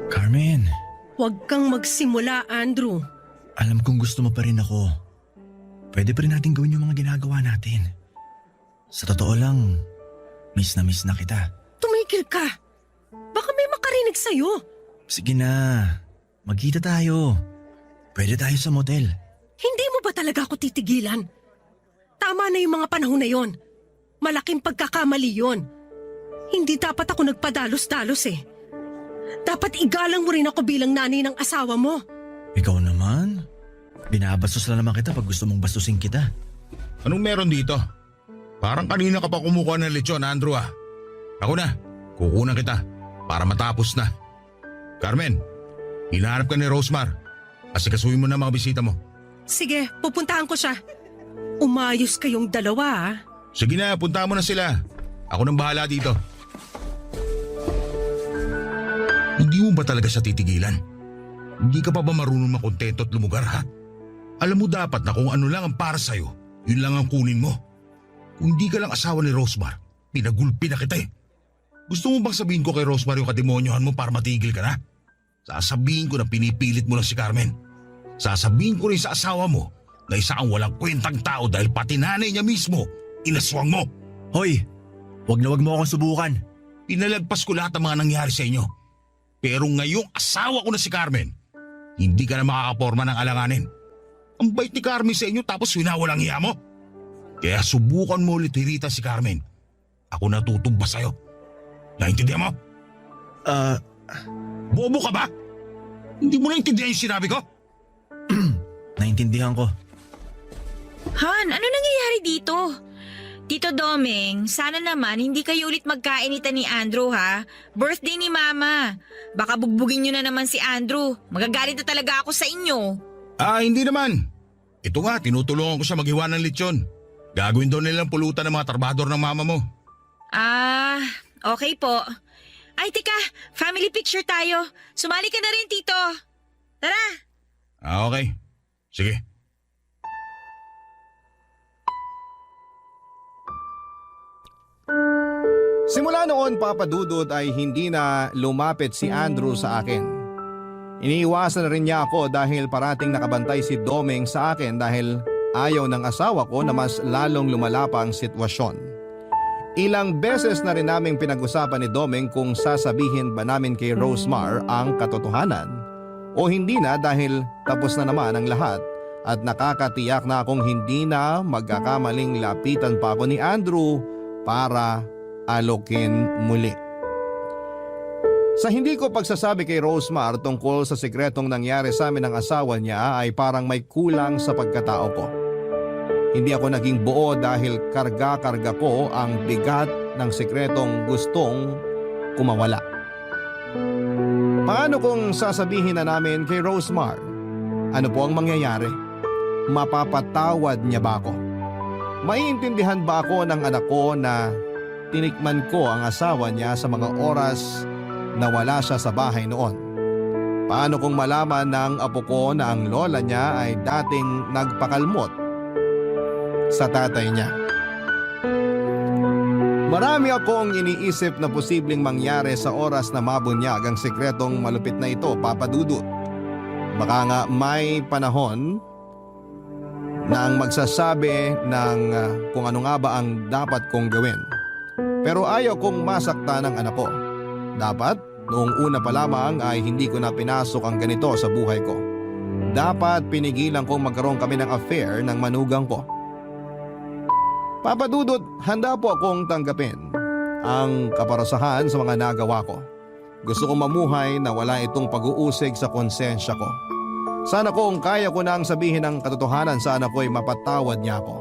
Carmen, Huwag kang magsimula, Andrew. alam kong gusto mo pa rin ako. Pwede pa rin natin gawin yung mga ginagawa natin. Sa totoo lang, miss na kita. Tumigil ka. Baka may makarinig sa'yo. Sige na, magkita tayo. Pwede tayo sa motel. Hindi mo ba talaga ako titigilan? Tama na yung mga panahon na yon. Malaking pagkakamali yon. Hindi dapat ako nagpadalos-dalos eh. Dapat igalang mo rin ako bilang nanay ng asawa mo. Ikaw naman? Binabastos lang naman kita pag gusto mong bastusin kita. Anong meron dito? Parang kanina ka pa kumukuha ng lechon, Andrew ah. Ako na, kukunan kita para matapos na. Carmen, hinahanap ka ni Rosemar. Asikasuhin mo na mga bisita mo. Sige, pupuntahan ko siya. Umayos kayong dalawa ah. Sige na, punta mo na sila. Ako nang bahala dito. Hindi mo ba talaga siya titigilan? Hindi ka pa ba marunong makontento at lumugar ha? Alam mo dapat na kung ano lang ang para sa'yo, yun lang ang kunin mo. Kung hindi ka lang asawa ni Rosemar, pinagulpi na kita eh. Gusto mo bang sabihin ko kay Rosemar yung kademonyohan mo para matigil ka na? Sasabihin ko na pinipilit mo lang si Carmen. Sasabihin ko rin sa asawa mo na isa kang walang kwentang tao dahil pati nanay niya mismo, inaswang mo. Hoy, wag na wag mo akong subukan. Pinalagpas ko lahat ng mga nangyari sa inyo. Pero ngayong asawa ko na si Carmen, hindi ka na makakaporma ng alanganin. Ang bait ni Carmen sa inyo tapos winawalang hiya mo. Kaya subukan mo ulit hirita si Carmen. Ako natutumba sa'yo. Naintindihan mo? Bobo ka ba? Hindi mo naintindihan yung sinabi ko? Naintindihan ko. Han, ano nangyayari dito? Tito Domeng, sana naman hindi kayo ulit magkainitan ni Andrew ha. Birthday ni Mama. Baka bugbugin nyo na naman si Andrew. Magagalit na talaga ako sa inyo. Hindi naman. Ito nga, tinutulungan ko siya maghiwa ng lechon. Gagawin daw nilang pulutan ng mga trabador ng mama mo. Okay po. Ay, teka, family picture tayo. Sumali ka na rin, Tito. Tara. Okay. Sige. Simula noon, Papa Dudut, ay hindi na lumapit si Andrew sa akin. Iniiwasan na rin niya ako dahil parating nakabantay si Domeng sa akin dahil ayaw ng asawa ko na mas lalong lumalapa ang sitwasyon. Ilang beses na rin naming pinag-usapan ni Domeng kung sasabihin ba namin kay Rosemar ang katotohanan o hindi na dahil tapos na naman ang lahat at nakakatiyak na akong hindi na magkakamaling lapitan pa ako ni Andrew para alokin muli. Sa hindi ko pagsasabi kay Rosemar tungkol sa sikretong nangyari sa amin ng asawa niya ay parang may kulang sa pagkatao ko. Hindi ako naging buo dahil karga-karga ko ang bigat ng sikretong gustong kumawala. Paano kung sasabihin na namin kay Rosemar? Ano po ang mangyayari? Mapapatawad niya ba ako? Maiintindihan ba ako ng anak ko na tinikman ko ang asawa niya sa mga oras na wala siya sa bahay noon? Paano kung malaman ng apo ko na ang lola niya ay dating nagpakalmot sa tatay niya? Marami akong iniisip na posibleng mangyari sa oras na mabunyag ang sikretong malupit na ito, Papa Dudut. Baka nga may panahon na ang magsasabi ng kung ano nga ba ang dapat kong gawin. Pero ayaw kong masaktan ng anak ko. Dapat, noong una pa lamang ay hindi ko na pinasok ang ganito sa buhay ko. Dapat pinigilan kong magkaroon kami ng affair ng manugang ko. Papa Dudut, handa po akong tanggapin ang kaparasahan sa mga nagawa ko. Gusto kong mamuhay na wala itong pag-uusig sa konsensya ko. Sana kung kaya ko na ang sabihin ng katotohanan sa anak ko ay mapatawad niya ako.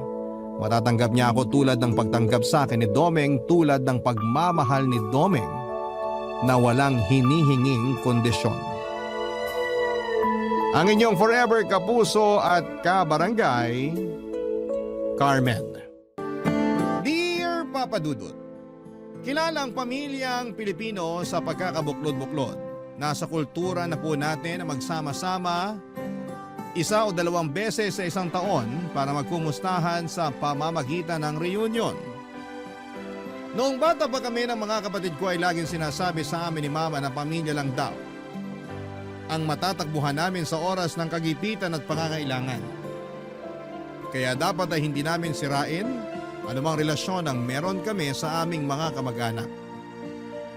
Matatanggap niya ako tulad ng pagtanggap sa akin ni Domeng, tulad ng pagmamahal ni Domeng na walang hinihinging kondisyon. Ang inyong forever kapuso at kabarangay, Carmen. Dear Papa Dudut, kilala ang pamilyang Pilipino sa pagkakabuklod-buklod. Nasa kultura na po natin na magsama-sama 1 o 2 beses sa isang taon para magkumustahan sa pamamagitan ng reunion. Noong bata pa kami ng mga kapatid ko ay laging sinasabi sa amin ni Mama na pamilya lang daw ang matatakbuhan namin sa oras ng kagipitan at pangangailangan. Kaya dapat ay hindi namin sirain anumang relasyon ang meron kami sa aming mga kamag-anak.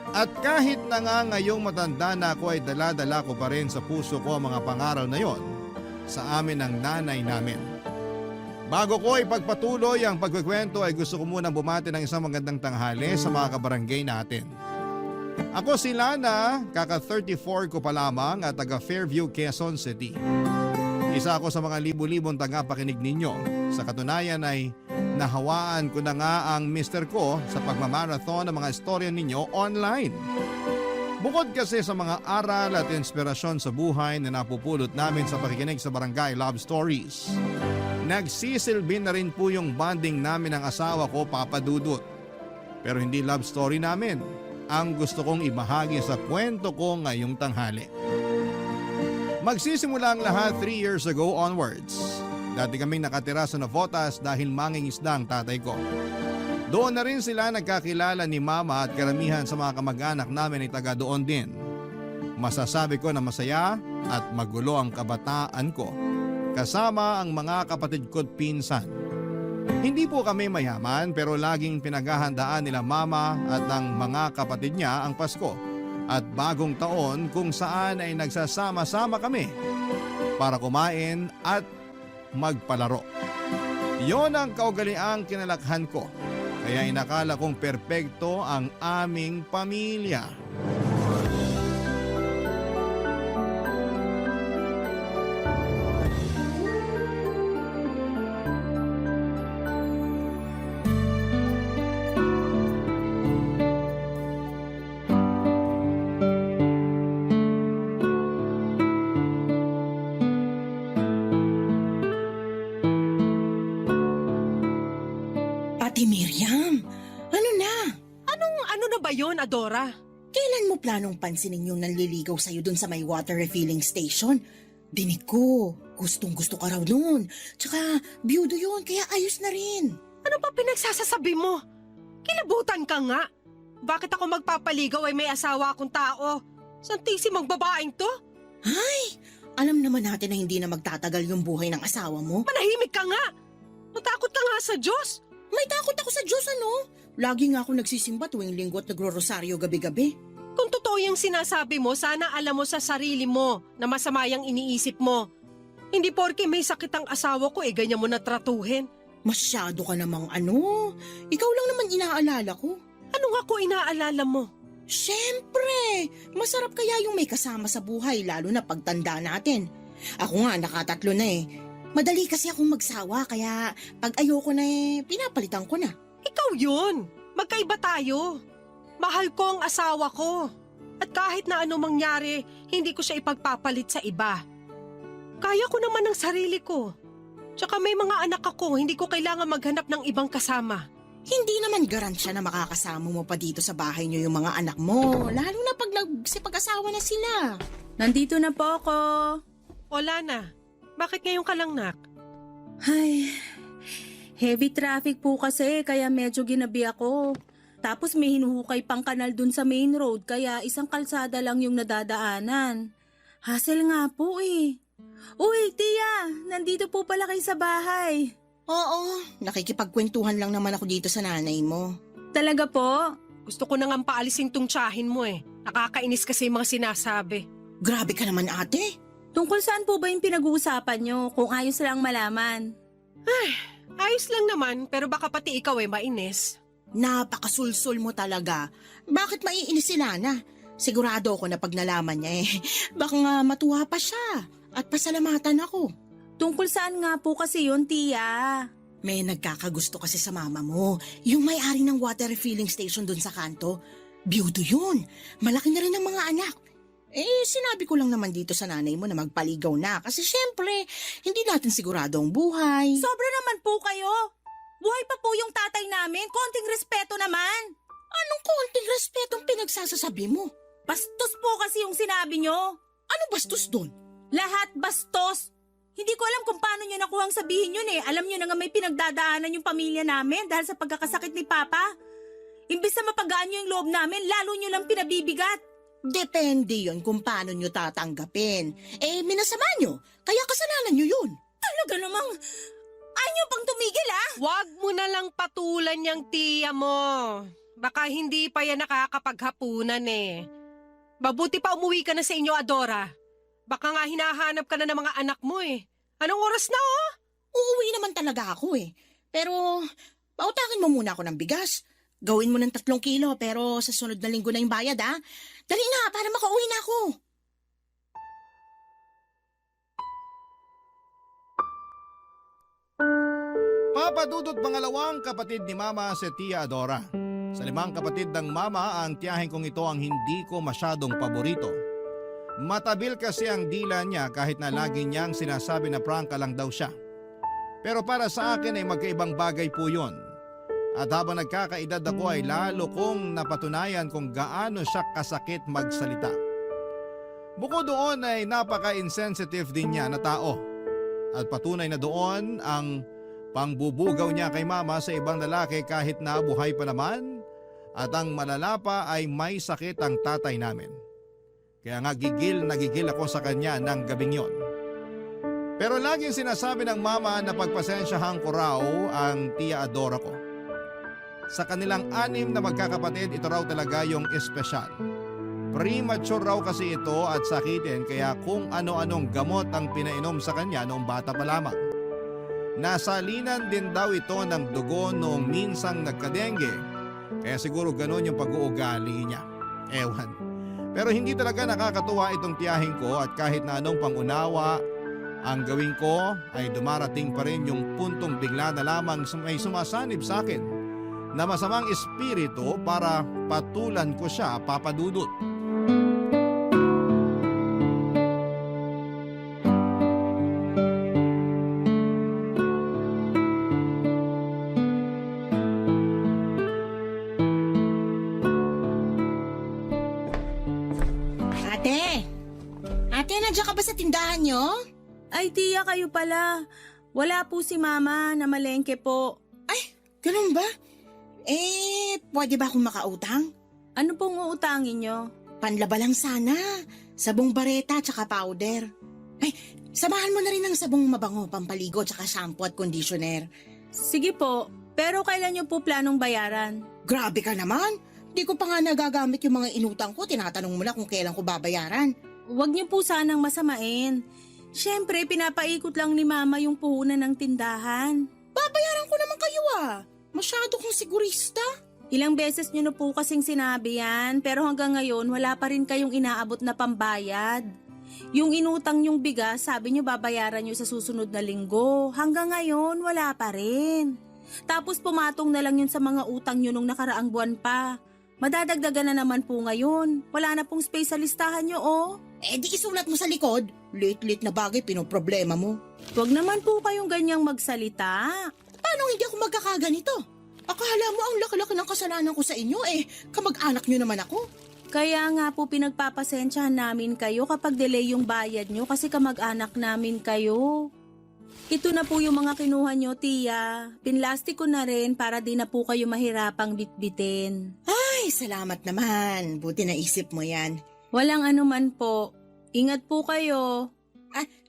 At kahit na nga ngayong matanda na ako ay dala-dala ko pa rin sa puso ko ang mga pangaral na yon sa amin ng nanay namin. Bago ko ipagpatuloy ang pagkukwento ay gusto ko munang bumati ng isang magandang tanghali sa mga kabarangay natin. Ako si Lana, kaka-34 ko pa lamang at taga Fairview, Quezon City. Isa ako sa mga libu-libong tagapakinig ninyo. Sa katunayan ay nahawaan ko na nga ang mister ko sa pagmamarathon ng mga istorya ninyo online. Bukod kasi sa mga aral at inspirasyon sa buhay na napupulot namin sa pakikinig sa Barangay Love Stories, nagsisilbi na rin po yung bonding namin ng asawa ko, Papa Dudut. Pero hindi love story namin ang gusto kong ibahagi sa kwento ko ngayong tanghali. Magsisimula ang lahat 3 years ago onwards. Dati kaming nakatira sa Navotas dahil mangingisda ang tatay ko. Doon na rin sila nagkakilala ni Mama at karamihan sa mga kamag-anak namin ay taga doon din. Masasabi ko na masaya at magulo ang kabataan ko kasama ang mga kapatid ko't pinsan. Hindi po kami mayaman pero laging pinaghahandaan nila Mama at ng mga kapatid niya ang Pasko at bagong taon kung saan ay nagsasama-sama kami para kumain at magpalaro. Yon ang kaugaliang kinalakhan ko. Kaya inakala kong perpekto ang aming pamilya. Ate Miriam, ano na? Ano na ba yon, Adora? Kailan mo planong pansinin yung nanliligaw sa'yo dun sa may water refilling station? Dinig ko, gustong-gusto ka raw nun. Tsaka, biyudo yun, kaya ayos na rin. Ano pa pinagsasasabi mo? Kilabutan ka nga. Bakit ako magpapaligaw ay may asawa akong tao? Santisi mong babaeng to? Ay, alam naman natin na hindi na magtatagal yung buhay ng asawa mo. Manahimik ka nga! Matakot ka nga sa Diyos! May takot ako sa Diyos, ano? Lagi nga ako nagsisimba tuwing linggo at nagro-rosaryo gabi-gabi. Kung totoo yung sinasabi mo, sana alam mo sa sarili mo na masama yung iniisip mo. Hindi porke may sakit ang asawa ko ganyan mo na tratuhin. Masyado ka namang ano. Ikaw lang naman inaalala ko. Ano nga ko inaalala mo? Siyempre, masarap kaya yung may kasama sa buhay lalo na pagtanda natin. Ako nga nakatatlo na eh. Madali kasi akong magsawa kaya pag ayoko na pinapalitan ko na. Ikaw yun! Magkaiba tayo. Mahal ko ang asawa ko. At kahit na ano mangyari, hindi ko siya ipagpapalit sa iba. Kaya ko naman ang sarili ko. Tsaka may mga anak ako, hindi ko kailangan maghanap ng ibang kasama. Hindi naman garansya na makakasama mo pa dito sa bahay niyo yung mga anak mo, lalo na pag nagsipag-asawa na sila. Nandito na po ako. Wala na. Bakit ngayon ka lang, nak? Ay, heavy traffic po kasi kaya medyo ginabi ako. Tapos may hinuhukay pang kanal dun sa main road kaya isang kalsada lang yung nadadaanan. Hassle nga po eh. Uy, Tia, nandito po pala kayo sa bahay. Oo, nakikipagkwentuhan lang naman ako dito sa nanay mo. Talaga po? Gusto ko nang paalisin tong tsahin mo Nakakainis kasi yung mga sinasabi. Grabe ka naman ate. Tungkol saan po ba yung pinag-uusapan nyo kung ayos lang malaman? Ayos lang naman, pero baka pati ikaw mainis. Napakasulsul mo talaga. Bakit maiinis si Nana? Sigurado ako na pag nalaman niya baka nga matuwa pa siya at pasalamatan ako. Tungkol saan nga po kasi yun, Tia? May nagkakagusto kasi sa mama mo. Yung may-ari ng water refilling station dun sa kanto. Biyudo yun. Malaki na rin ang mga anak. Sinabi ko lang naman dito sa nanay mo na magpaligaw na kasi syempre, hindi natin sigurado ang buhay. Sobra naman po kayo. Buhay pa po yung tatay namin. Konting respeto naman. Anong konting respetong pinagsasasabi mo? Bastos po kasi yung sinabi nyo. Ano bastos dun? Lahat bastos. Hindi ko alam kung paano nyo nakuhang sabihin yun Alam nyo na nga may pinagdadaanan yung pamilya namin dahil sa pagkakasakit ni Papa. Imbis na mapagaan nyo yung loob namin, lalo nyo lang pinabibigat. Depende yon kung paano nyo tatanggapin. Minasama nyo, kaya kasalanan nyo yun. Talaga namang, ayaw pang tumigil Huwag mo na lang patulan yung tiya mo. Baka hindi pa yan nakakapaghapunan Mabuti pa umuwi ka na sa inyo, Adora. Baka nga hinahanap ka na ng mga anak mo Anong oras na Uuwi naman talaga ako Pero, pautakin mo muna ako ng bigas. Gawin mo ng 3 kilo pero sa sunod na linggo na yung bayad Dali na para makauwi na ako. Papadudot pangalawang kapatid ni Mama si Tia Adora. Sa 5 kapatid ng Mama, ang tiyahin kong ito ang hindi ko masyadong paborito. Matabil kasi ang dila niya kahit na lagi niyang sinasabi na prangka lang daw siya. Pero para sa akin ay magkaibang bagay po yun. At habang nagkakaedad ako ay lalo kong napatunayan kung gaano siya kasakit magsalita. Bukod doon ay napaka-insensitive din niya na tao. At patunay na doon ang pangbubugaw niya kay Mama sa ibang lalaki kahit na buhay pa naman. At ang malala pa ay may sakit ang tatay namin. Kaya nga gigil na gigil ako sa kanya ng gabing yon. Pero laging sinasabi ng Mama na pagpasensyahan ko raw ang Tia Adora ko. Sa kanilang 6 na magkakapatid, ito raw talaga yung espesyal. Premature raw kasi ito at sakitin kaya kung ano-anong gamot ang pinainom sa kanya noong bata pa lamang. Nasalinan din daw ito ng dugo noong minsang nagkadengge. Kaya siguro ganun yung pag-uugali niya. Ewan. Pero hindi talaga nakakatuwa itong tiyahin ko at kahit na anong pangunawa ang gawin ko ay dumarating pa rin yung puntong bigla na lamang may sumasanib sa akin na masamang espiritu para patulan ko siya, papadudot. Ate, nandiyan ka ba sa tindahan nyo? Ay, tiya, kayo pala. Wala po si Mama, namalengke po. Ganun ba? Pwede ba akong makautang? Ano pong uutangin nyo? Panlaba lang sana. Sabong bareta tsaka powder. Samahan mo na rin ng sabong mabango, pampaligo tsaka shampoo at conditioner. Sige po, pero kailan nyo po planong bayaran? Grabe ka naman. Di ko pa nga nagagamit yung mga inutang ko. Tinatanong mo na kung kailan ko babayaran. Huwag nyo po sanang masamain. Siyempre, pinapaikot lang ni Mama yung puhunan ng tindahan. Babayaran ko naman kayo Masyado kong sigurista. Ilang beses nyo na po kasing sinabi yan, pero hanggang ngayon wala pa rin kayong inaabot na pambayad. Yung inutang nyong bigas, sabi nyo babayaran nyo sa susunod na linggo. Hanggang ngayon, wala pa rin. Tapos pumatong na lang yun sa mga utang nyo nung nakaraang buwan pa. Madadagdagan na naman po ngayon. Wala na pong space sa listahan nyo, oh. Di isulat mo sa likod. Late-late na bagay pinoproblema mo. Huwag naman po kayong ganyang magsalita. Paano hindi ako magkakaganito? Akala mo ang laki-laki ng kasalanan ko sa inyo kamag-anak nyo naman ako. Kaya nga po pinagpapasensyahan namin kayo kapag delay yung bayad nyo kasi kamag-anak namin kayo. Ito na po yung mga kinuha nyo, Tia. Pinlastik ko na rin para di na po kayo mahirapang bitbitin. Ay, salamat naman. Buti naisip mo yan. Walang anuman po. Ingat po kayo.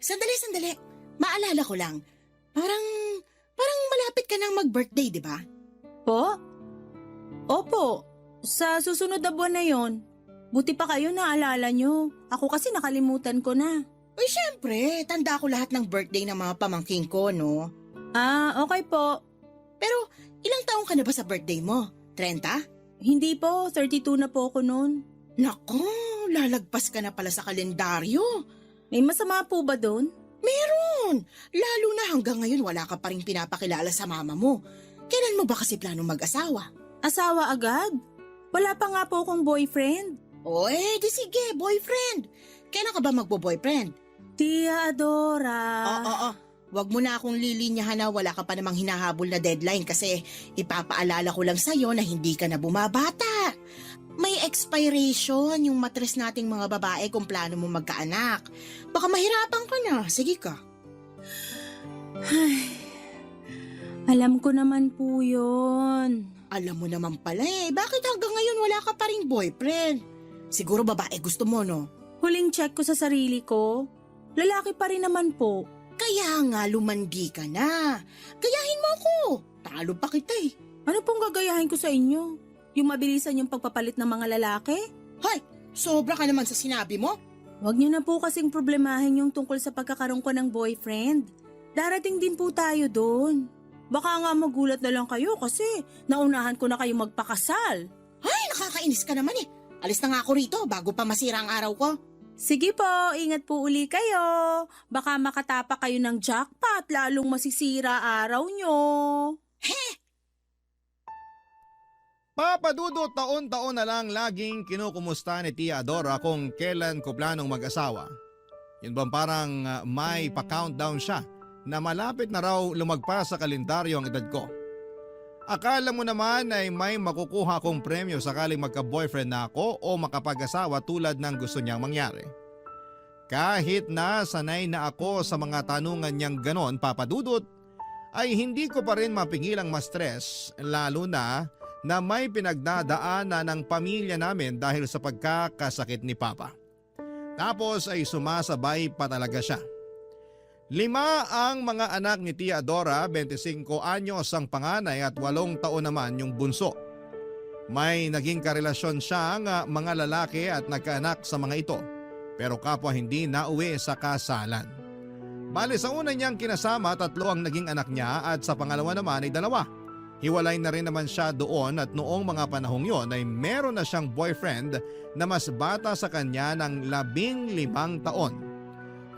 Sandali. Maalala ko lang. Parang malapit ka nang mag-birthday, di ba? Po? Opo. Sa susunod na buwan na yon. Buti pa kayo naalala nyo. Ako kasi nakalimutan ko na. Uy, syempre. Tanda ko lahat ng birthday ng mga pamangking ko, no? Okay po. Pero, ilang taong ka na ba sa birthday mo? 30? Hindi po. 32 na po ako noon. Nako, lalagpas ka na pala sa kalendaryo. May masama po ba doon? Meron! Lalo na hanggang ngayon wala ka pa rin pinapakilala sa mama mo. Kailan mo ba kasi planong mag-asawa? Asawa agad? Wala pa nga po akong boyfriend. Di sige, boyfriend. Kailan ka ba magbo-boyfriend? Tia Adora. Wag mo na akong lilinyahan na wala ka pa namang hinahabol na deadline kasi ipapaalala ko lang sa'yo na hindi ka na bumabata. May expiration yung matres nating mga babae kung plano mo magkaanak. Baka mahirapan ka na. Sige ka. Alam ko naman po yun. Alam mo naman pala bakit hanggang ngayon wala ka pa ring boyfriend? Siguro babae gusto mo, no? Huling check ko sa sarili ko, lalaki pa rin naman po. Kaya nga lumandi ka na. Gayahin mo ako. Talo pa kita Ano pong gagayahin ko sa inyo? Yung mabilisan yung pagpapalit ng mga lalaki? Hay, sobra ka naman sa sinabi mo. Huwag niyo na po kasing problemahin yung tungkol sa pagkakaroon ko ng boyfriend. Darating din po tayo doon. Baka nga magulat na lang kayo kasi naunahan ko na kayo magpakasal. Ay, nakakainis ka naman Alis na nga ako rito bago pa masira ang araw ko. Sige po, ingat po uli kayo. Baka makatapa kayo ng jackpot, lalong masisira araw nyo. Papadudot, taon-taon na lang laging kinukumusta ni Tia Adora kung kailan ko planong mag-asawa. Yun bang parang may pa-countdown siya na malapit na raw lumagpas sa kalendaryo ang edad ko. Akala mo naman ay may makukuha kong premyo sakaling magka-boyfriend na ako o makapag-asawa tulad ng gusto niyang mangyari. Kahit na sanay na ako sa mga tanungan niyang ganon, Papadudot, ay hindi ko pa rin mapigilang ma-stress lalo na may pinagdadaanan ng pamilya namin dahil sa pagkakasakit ni Papa. Tapos ay sumasabay pa talaga siya. 5 ang mga anak ni Tia Adora, 25 anyos ang panganay at 8 taon naman yung bunso. May naging karelasyon siyang mga lalaki at nagkaanak sa mga ito, pero kapwa hindi nauwi sa kasalan. Bale sa una niyang kinasama, 3 ang naging anak niya at sa pangalawa naman ay 2. Hiwalay na rin naman siya doon at noong mga panahong yon ay meron na siyang boyfriend na mas bata sa kanya ng 15 taon.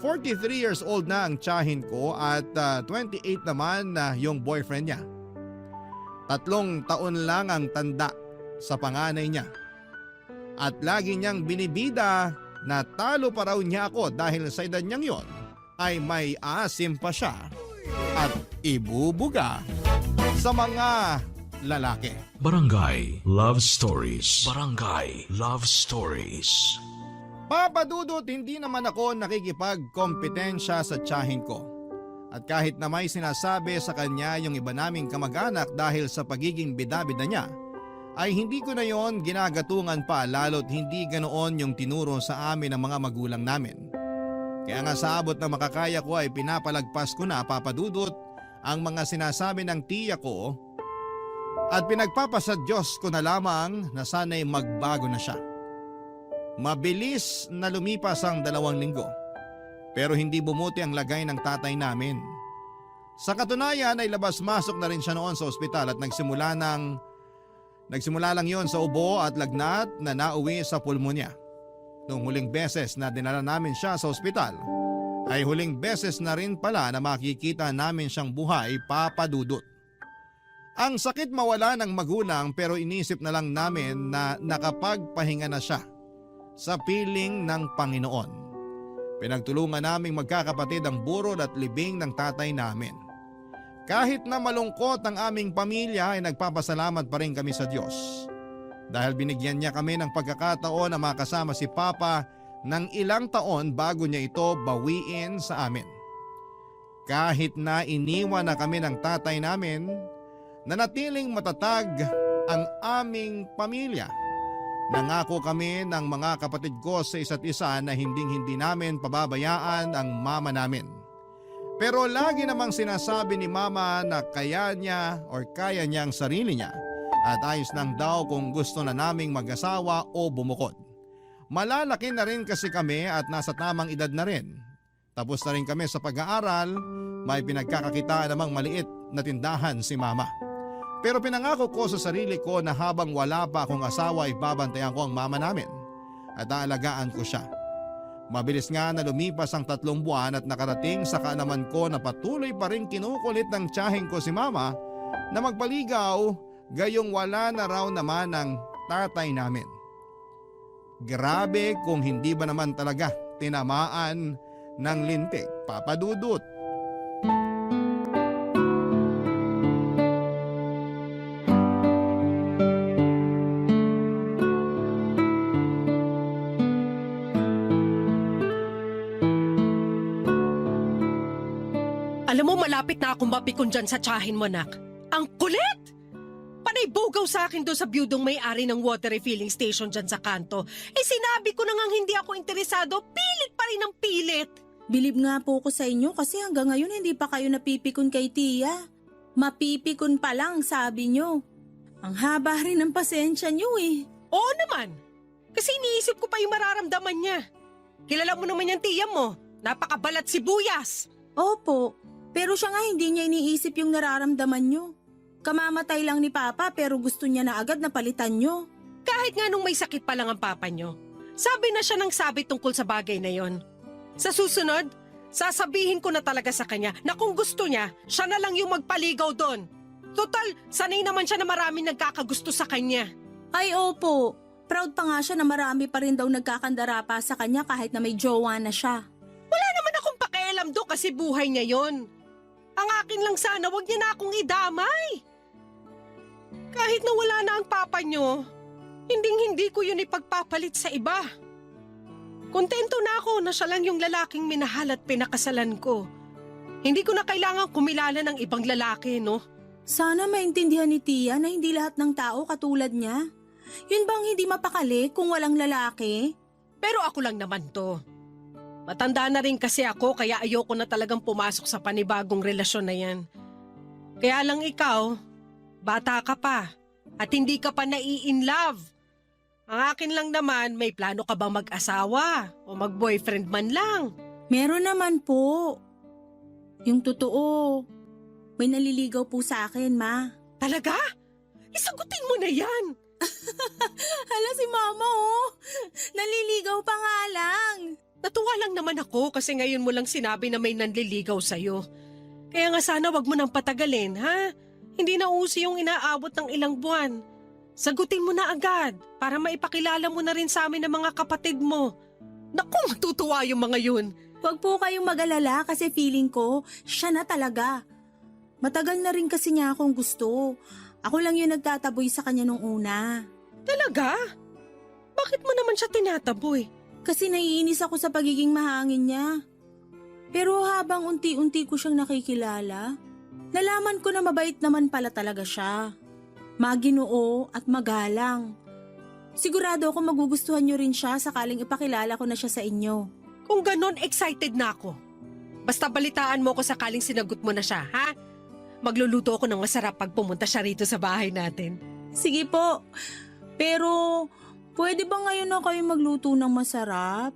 43 years old na ang tiyahin ko at 28 naman na yung boyfriend niya. 3 taon lang ang tanda sa panganay niya. At lagi niyang binibida na talo pa raw niya ako dahil sa edad niyang yon ay may asim pa siya at ibubuga sa mga lalaki. Barangay Love Stories. Barangay Love Stories. Papadudot, hindi naman ako nakikipagkompetensya sa tiyahin ko. At kahit na may sinasabi sa kanya yung iba naming kamag-anak dahil sa pagiging bida-bida niya, ay hindi ko na yon ginagatungan pa lalo't hindi ganoon yung tinuro sa amin ng mga magulang namin. Kaya nga sa abot na makakaya ko ay pinapalagpas ko na, Papadudot, ang mga sinasabi ng tiya ko at pinagpapasa Diyos ko na lamang na sana'y magbago na siya. Mabilis na lumipas ang 2 linggo, pero hindi bumuti ang lagay ng tatay namin. Sa katunayan ay labas-masok na rin siya noon sa ospital at nagsimula lang yon sa ubo at lagnat na nauwi sa pulmonya. Noong huling beses na dinala namin siya sa ospital, ay huling beses na rin pala na makikita namin siyang buhay, Papadudot. Ang sakit mawala ng magulang pero inisip na lang namin na nakapagpahinga na siya sa piling ng Panginoon. Pinagtulungan naming magkakapatid ang burol at libing ng tatay namin. Kahit na malungkot ang aming pamilya ay nagpapasalamat pa rin kami sa Diyos. Dahil binigyan niya kami ng pagkakataon na makasama si Papa ng ilang taon bago niya ito bawiin sa amin. Kahit na iniwan na kami ng tatay namin, nanatiling matatag ang aming pamilya. Nangako kami ng mga kapatid ko sa isa't isa na hindi namin pababayaan ang mama namin. Pero lagi namang sinasabi ni mama na kaya niya ang sarili niya at ayos lang daw kung gusto na naming mag-asawa o bumukod. Malalaki na rin kasi kami at nasa tamang edad na rin. Tapos na rin kami sa pag-aaral, may pinagkakakitaan namang maliit na tindahan si mama. Pero pinangako ko sa sarili ko na habang wala pa akong asawa ay babantayan ko ang mama namin at aalagaan ko siya. Mabilis nga na lumipas ang 3 buwan at nakarating sa kaalaman ko na patuloy pa rin kinukulit ng tiyahin ko si mama na magpaligaw gayong wala na raw naman ang tatay namin. Grabe kung hindi ba naman talaga tinamaan ng lintik, Papadudot. Alam mo, malapit na akong mapikon dyan sa tiyahin mo, nak. Ang kulit! Panay bugaw sa akin doon sa biyudong may-ari ng water refilling station dyan sa kanto. Sinabi ko na ngang hindi ako interesado, pilit pa rin ang pilit. Bilib nga po ko sa inyo kasi hanggang ngayon hindi pa kayo napipikon kay Tia. Mapipikon pa lang, sabi nyo. Ang haba rin ng pasensya nyo eh. Oo naman, kasi iniisip ko pa yung mararamdaman niya. Kilala mo naman yung tiya mo, napakabalat sibuyas. Opo, pero siya nga hindi niya iniisip yung nararamdaman nyo. Kamamatay lang ni Papa pero gusto niya na agad na palitan nyo. Kahit nga nung may sakit pa lang ang papa nyo, Sabi na siya ng sabi tungkol sa bagay na yon. Sa susunod, sasabihin ko na talaga sa kanya na kung gusto niya, siya na lang yung magpaligaw doon. Total, sanay naman siya na maraming nagkakagusto sa kanya. Ay opo, proud pa nga siya na marami pa rin daw nagkakandara pa sa kanya kahit na may jowa na siya. Wala naman akong pakialam do kasi buhay niya yon. Ang akin lang sana, wag niya na akong idamay. Kahit na wala na ang papa niyo, hindi ko yun ipagpapalit sa iba. Kontento na ako na siya lang yung lalaking minahal at pinakasalan ko. Hindi ko na kailangan kumilala ng ibang lalaki, no? Sana maintindihan ni Tia na hindi lahat ng tao katulad niya. Yun bang hindi mapakali kung walang lalaki? Pero ako lang naman to. Matanda na rin kasi ako kaya ayoko na talagang pumasok sa panibagong relasyon na yan. Kaya lang ikaw, bata ka pa at hindi ka pa nai-in-love. Ang akin lang naman, may plano ka bang mag-asawa o mag-boyfriend man lang? Meron naman po. Yung totoo, may naliligaw po sa akin, Ma. Talaga? Isagutin mo na yan. Hala si Mama, oh. Naliligaw pa nga lang. Natuwa lang naman ako kasi ngayon mo lang sinabi na may nanliligaw sa'yo. Kaya nga sana wag mo nang patagalin, ha? Hindi na uso yung inaabot ng ilang buwan. Sagutin mo na agad para maipakilala mo na rin sa amin ng mga kapatid mo. Naku, matutuwa yung mga yun. Huwag po kayong mag-alala kasi feeling ko, siya na talaga. Matagal na rin kasi niya akong gusto. Ako lang yung nagtataboy sa kanya nung una. Talaga? Bakit mo naman siya tinataboy? Kasi naiinis ako sa pagiging mahangin niya. Pero habang unti-unti ko siyang nakikilala, nalaman ko na mabait naman pala talaga siya. Maginoo at magalang. Sigurado ako magugustuhan niyo rin siya sakaling ipakilala ko na siya sa inyo. Kung ganon, excited na ako. Basta balitaan mo ko sakaling sinagot mo na siya, ha? Magluluto ako ng masarap pag pumunta siya rito sa bahay natin. Sige po. Pero pwede ba ngayon na kayo magluto ng masarap?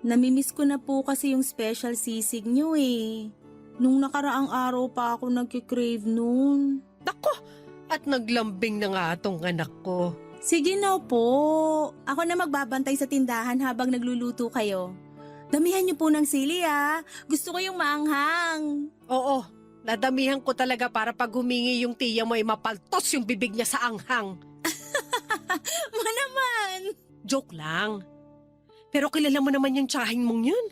Namimiss ko na po kasi yung special sisig niyo eh. Nung nakaraang araw pa ako nagkikrave noon. Nako! At naglambing na nga atong anak ko. Sige na po. Ako na magbabantay sa tindahan habang nagluluto kayo. Damihan niyo po ng sili ah. Gusto ko yung maanghang. Oo, nadamihan ko talaga para pag humingi yung tiya mo ay mapaltos yung bibig niya sa anghang. Ma naman. Joke lang. Pero kilala mo naman yung tsahin mong yun.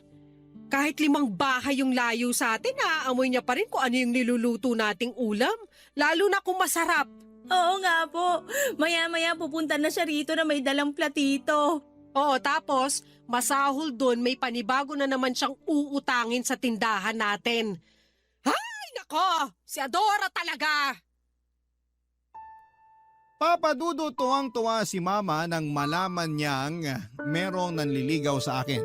Kahit 5 bahay yung layo sa atin, naaamoy niya pa rin kung ano yung niluluto nating ulam. Lalo na kung masarap. Oo nga po. Maya-maya pupunta na siya rito na may dalang platito. Oo, tapos masahol doon may panibago na naman siyang uutangin sa tindahan natin. Ay, nako! Si Adora talaga! Papa Dudo, tuwang-tuwa si Mama nang malaman niyang merong nanliligaw sa akin.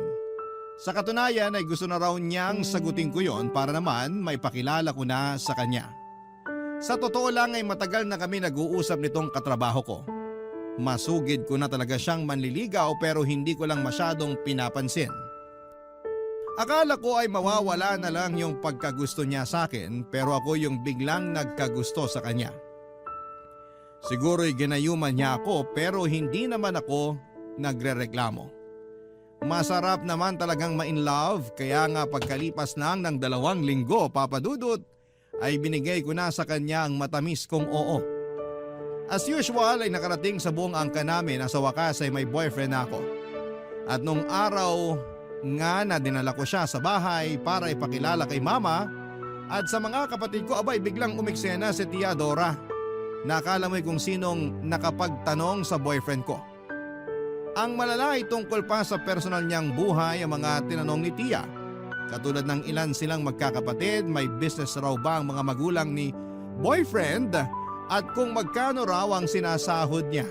Sa katunayan ay gusto na raw niyang sagutin ko yon para naman maipakilala ko na sa kanya. Sa totoo lang ay matagal na kami nag-uusap nitong katrabaho ko. Masugid ko na talaga siyang manliligaw pero hindi ko lang masyadong pinapansin. Akala ko ay mawawala na lang yung pagkagusto niya sa akin pero ako yung biglang nagkagusto sa kanya. Siguro'y ginayuman niya ako pero hindi naman ako nagrereklamo. Masarap naman talagang ma-in love kaya nga pagkalipas lang ng 2 linggo, Papa Dudut, ay binigay ko na sa kanya ang matamis kong oo. As usual ay nakarating sa buong angka namin na sa wakas ay may boyfriend na ako. At nung araw nga na dinala ko siya sa bahay para ipakilala kay Mama at sa mga kapatid ko abay biglang umiksena si Tia Dora. Nakala mo'y kung sinong nakapagtanong sa boyfriend ko. Ang malala ay tungkol pa sa personal niyang buhay ang mga tinanong ni Tia. Katulad ng ilan silang magkakapatid, may business raw ba ang mga magulang ni boyfriend at kung magkano raw ang sinasahod niya.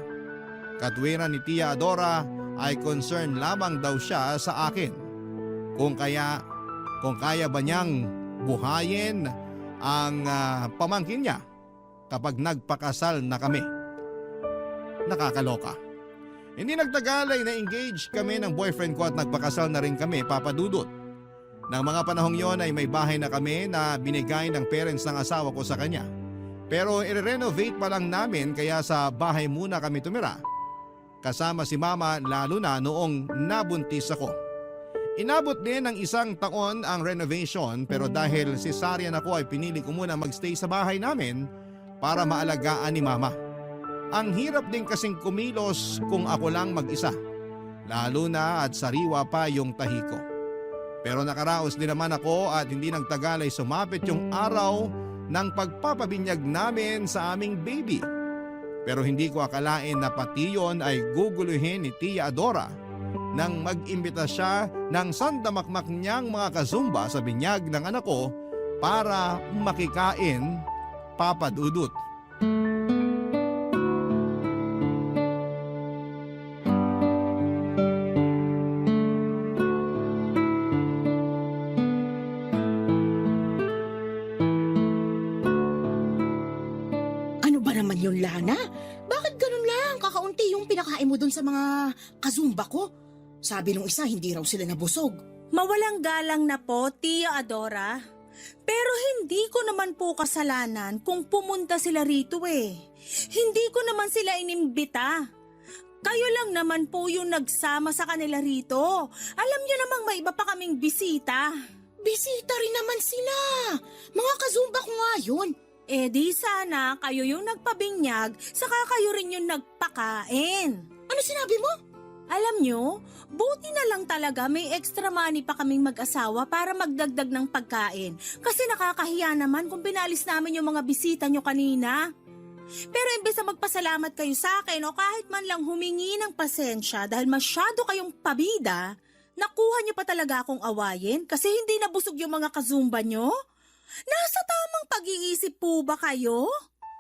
Katwiran ni Tia Adora ay concern lamang daw siya sa akin. Kung kaya ba niyang buhayin ang pamangkin niya kapag nagpakasal na kami. Nakakaloka. Hindi nagtagal ay na-engage kami ng boyfriend ko at nagpakasal na rin kami, Papa Dudut. Nang mga panahong yon ay may bahay na kami na binigay ng parents ng asawa ko sa kanya. Pero i-renovate pa lang namin kaya sa bahay muna kami tumira. kasama si mama lalo na noong nabuntis ako. Inabot din ng 1 taon ang renovation pero dahil cesarean ako ay pinili ko muna magstay sa bahay namin para maalagaan ni mama. Ang hirap din kasing kumilos kung ako lang mag-isa, lalo na at sariwa pa yung tahi ko. Pero nakaraos din naman ako at hindi nagtagal ay sumapit yung araw ng pagpapabinyag namin sa aming baby. Pero hindi ko akalain na pati yon ay guguluhin ni Tia Adora nang mag-imbita siya ng sandamakmak niyang mga kazumba sa binyag ng anak ko para makikain, Papa Dudut. Ano ba naman yun, Lana? Bakit ganun lang? Kakaunti yung pinakain mo dun sa mga kazumba ko. Sabi nung isa, hindi raw sila nabusog. Mawalang galang na po, Tia Adora. Pero hindi ko naman po kasalanan kung pumunta sila rito eh. Hindi ko naman sila inimbita. Kayo lang naman po yung nagsama sa kanila rito. Alam niyo namang may iba pa kaming bisita. Bisita rin naman sila. Mga kazumba ko nga yun. Eh di sana kayo yung nagpabinyag, saka kayo rin yung nagpakain. Ano sinabi mo? Alam nyo, buti na lang talaga may extra money pa kaming mag-asawa para magdagdag ng pagkain. Kasi nakakahiya naman kung pinalis namin yung mga bisita nyo kanina. Pero imbes na magpasalamat kayo sa akin o kahit man lang humingi ng pasensya dahil masyado kayong pabida, nakuha nyo pa talaga akong awayin kasi hindi nabusog yung mga kazumba nyo? Nasa tamang pag-iisip po ba kayo?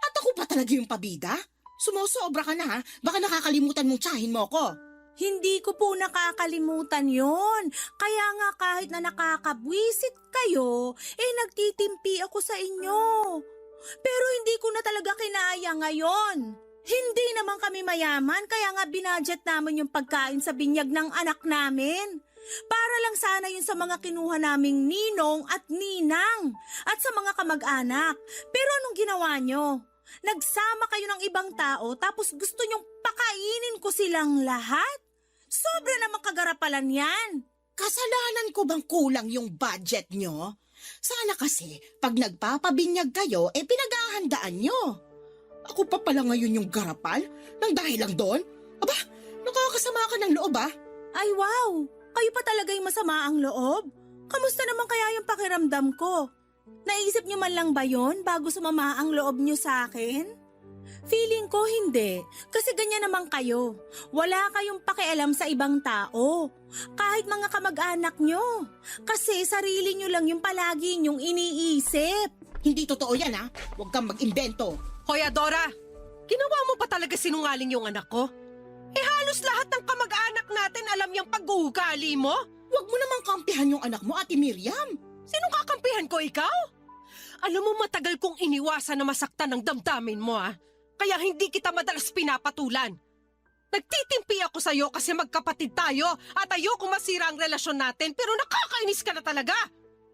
At ako pa talaga yung pabida? Sumusobra ka na ha? Baka nakakalimutan mong tsahin mo ko. Hindi ko po nakakalimutan yon. Kaya nga kahit na nakakabwisit kayo, nagtitimpi ako sa inyo. Pero hindi ko na talaga kinaya ngayon. Hindi naman kami mayaman kaya nga binadget namin yung pagkain sa binyag ng anak namin. Para lang sana yun sa mga kinuha naming ninong at ninang at sa mga kamag-anak. Pero anong ginawa nyo? Nagsama kayo ng ibang tao tapos gusto nyong pakainin ko silang lahat? Sobra namang kagarapalan yan. Kasalanan ko bang kulang yung budget nyo? Sana kasi pag nagpapabinyag kayo, pinaghahandaan nyo. Ako pa pala ngayon yung garapal? Nang dahil lang doon? Aba, nakakasama ka ng loob ah. Ay wow, kayo pa talaga yung masama ang loob? Kamusta naman kaya yung pakiramdam ko? Naisip nyo man lang ba yon bago sumama ang loob nyo sa akin? Feeling ko hindi, kasi ganyan naman kayo. Wala kayong pakialam sa ibang tao, kahit mga kamag-anak nyo. Kasi sarili nyo lang yung palagi nyong iniisip. Hindi totoo yan ha. Huwag kang mag-imbento. Hoy Adora, ginawa mo pa talaga sinungaling yung anak ko? Halos lahat ng kamag-anak natin alam yung pag-uugali mo. Huwag mo namang kampihan yung anak mo, Ate Miriam. Sinong kakampihan ko, ikaw? Alam mo matagal kong iniwasan na masaktan ng damdamin mo Kaya hindi kita madalas pinapatulan. Nagtitimpi ako sa'yo kasi magkapatid tayo at ayoko masira ang relasyon natin pero nakakainis ka na talaga.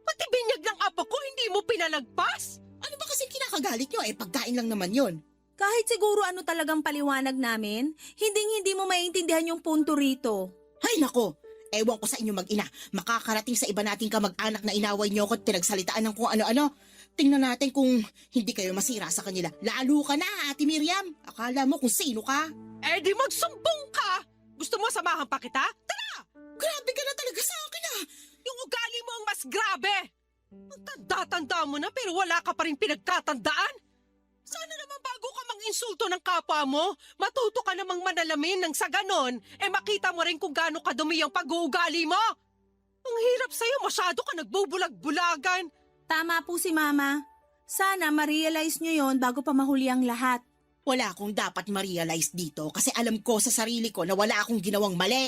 Pati binyag ng apo ko hindi mo pinalagpas. Ano ba kasing kinakagalit nyo? Pagkain lang naman yon. Kahit siguro ano talagang paliwanag namin, hindi mo maintindihan yung punto rito. Hay nako, ewan ko sa inyo mag-ina. Makakarating sa iba nating kamag-anak na inaway nyo ko at pinagsalitaan ng kung ano-ano. Tingnan natin kung hindi kayo masira sa kanila. Lalo ka na, Ate Miriam. Akala mo kung sino ka. Di magsumbong ka! Gusto mo samahan pa kita? Tara! Grabe ka na talaga sa akin Yung ugali mo ang mas grabe! Ang tanda-tanda mo na pero wala ka pa rin pinagtatandaan. Sana naman bago ka mang-insulto ng kapwa mo, matuto ka namang manalamin nang sa ganon, makita mo rin kung gaano kadumi ang pag-uugali mo. Ang hirap sa'yo, masyado ka nagbubulag-bulagan. Tama po si Mama. Sana ma-realize nyo yon bago pa mahuli ang lahat. Wala akong dapat ma-realize dito kasi alam ko sa sarili ko na wala akong ginawang mali.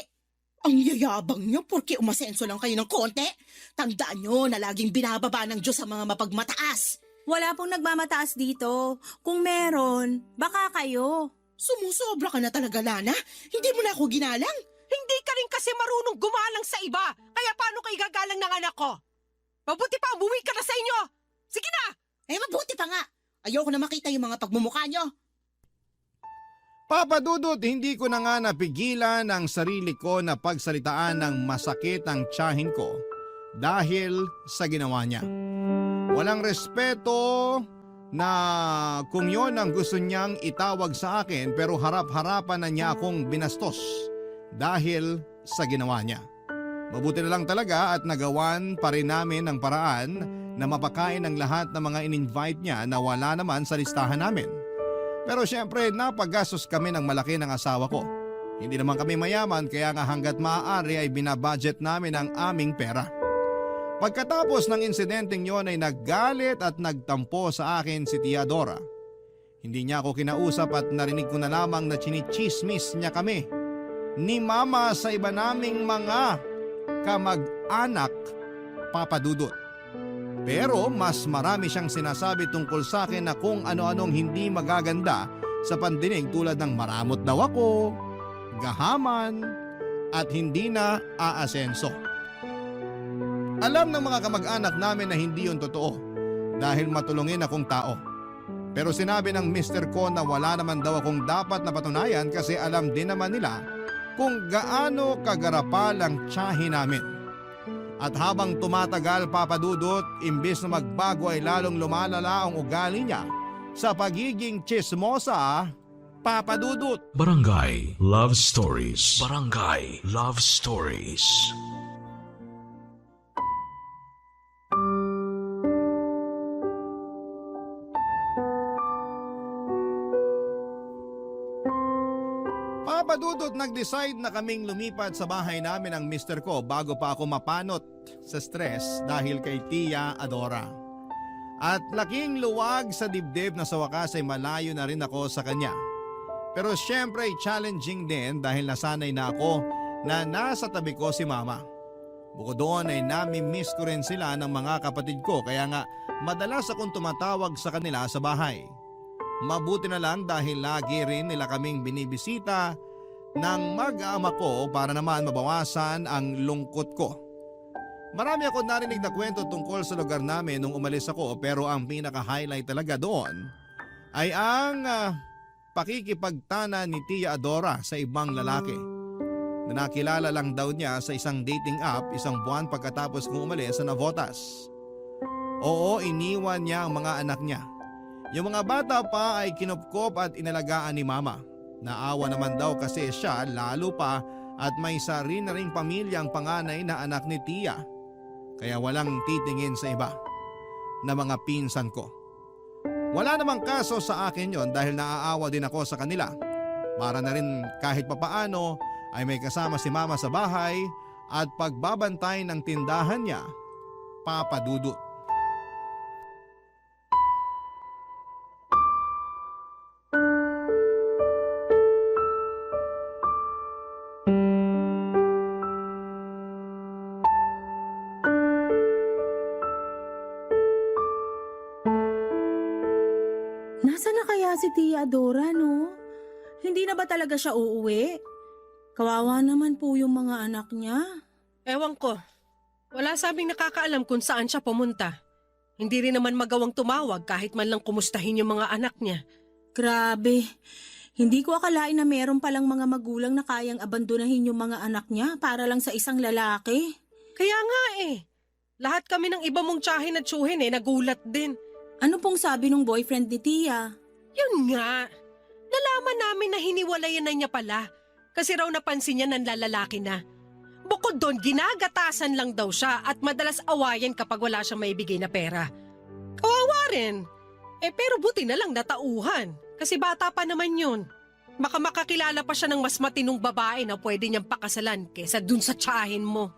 Ang yayabang nyo porque umasenso lang kayo ng konti. Tandaan nyo na laging binababa ng Diyos sa mga mapagmataas. Wala pong nagmamataas dito. Kung meron, baka kayo. Sumusobra ka na talaga, Lana. Hindi mo na ako ginalang. Hindi ka rin kasi marunong gumalang sa iba. Kaya paano ka igagalang ng anak ko? Mabuti pa, umuwi ka na sa inyo! Sige na! Mabuti pa nga. Ayoko na makita yung mga pagmumukha nyo. Papa Dudut, hindi ko na nga napigilan ang sarili ko na pagsalitaan ng masakit ang tiyahin ko dahil sa ginawa niya. Walang respeto na kung yon ang gusto niyang itawag sa akin, pero harap-harapan na niya akong binastos dahil sa ginawa niya. Mabuti na lang talaga at nagawan pa rin namin ang paraan na mapakain ang lahat ng mga in-invite niya na wala naman sa listahan namin. Pero syempre napagastos kami ng malaki ng asawa ko. Hindi naman kami mayaman kaya nga hanggat maaari ay binabudget namin ang aming pera. Pagkatapos ng insidenteng yon ay naggalit at nagtampo sa akin si Tia Dora. Hindi niya ako kinausap at narinig ko na lamang na chinichismis niya kami ni Mama sa iba naming mga kamag-anak, Papa Dudut. Pero mas marami siyang sinasabi tungkol sa akin na kung ano-anong hindi magaganda sa pandinig tulad ng maramot daw ako, gahaman, at hindi na aasenso. Alam ng mga kamag-anak namin na hindi yun totoo dahil matulungin akong tao. Pero sinabi ng mister ko na wala naman daw akong dapat na patunayan kasi alam din naman nila kung gaano kagarapal ang tiyahin namin. At habang tumatagal, Papa Dudut, imbis na magbago ay lalong lumalala ang ugali niya sa pagiging tsismosa, Papa Dudut. Barangay Love Stories. Barangay Love Stories. Papa Dudut, nag-decide na kaming lumipat sa bahay namin ang mister ko bago pa ako mapanot sa stress dahil kay Tia Adora. At laking luwag sa dibdib na sa wakas ay malayo na rin ako sa kanya. Pero syempre challenging din dahil nasanay na ako na nasa tabi ko si Mama. Bukod doon ay nami-miss ko rin sila ng mga kapatid ko kaya nga madalas akong tumatawag sa kanila sa bahay. Mabuti na lang dahil lagi rin nila kaming binibisita ng mag-ama ko para naman mabawasan ang lungkot ko. Marami ako narinig na kwento tungkol sa lugar namin nung umalis ako pero ang pinaka-highlight talaga doon ay ang pakikipagtana ni Tia Adora sa ibang lalaki. Na nakilala lang daw niya sa isang dating app isang buwan pagkatapos kong umalis sa Navotas. Oo, iniwan niya ang mga anak niya. Yung mga bata pa ay kinupkop at inalagaan ni Mama. Naawa naman daw kasi siya lalo pa at may sarili na ring pamilya ang panganay na anak ni Tia. Kaya walang titingin sa iba na mga pinsan ko. Wala namang kaso sa akin yon dahil naaawa din ako sa kanila. Para na rin kahit papaano ay may kasama si Mama sa bahay at pagbabantay ng tindahan niya, Papa Dudut. Nasaan na kaya si Tia Adora, no? Hindi na ba talaga siya uuwi? Kawawa naman po yung mga anak niya. Ewan ko. Wala sabing nakakaalam kung saan siya pumunta. Hindi rin naman magawang tumawag kahit man lang kumustahin yung mga anak niya. Grabe. Hindi ko akalain na meron palang mga magulang na kayang abandonahin yung mga anak niya para lang sa isang lalaki. Kaya nga eh. Lahat kami ng iba mong tiyahin at tsuhin nagulat din. Ano pong sabi ng boyfriend ni Tia? Yun nga. Nalaman namin na hiniwalayan na niya pala. Kasi raw napansin niya ng lalaki na. Bukod doon, ginagatasan lang daw siya at madalas awayan kapag wala siyang maibigay na pera. Kawawa rin. Pero buti na lang natauhan. Kasi bata pa naman yun. Baka makakilala pa siya ng mas matinong babae na pwede niyang pakasalan kesa dun sa tiyahin mo.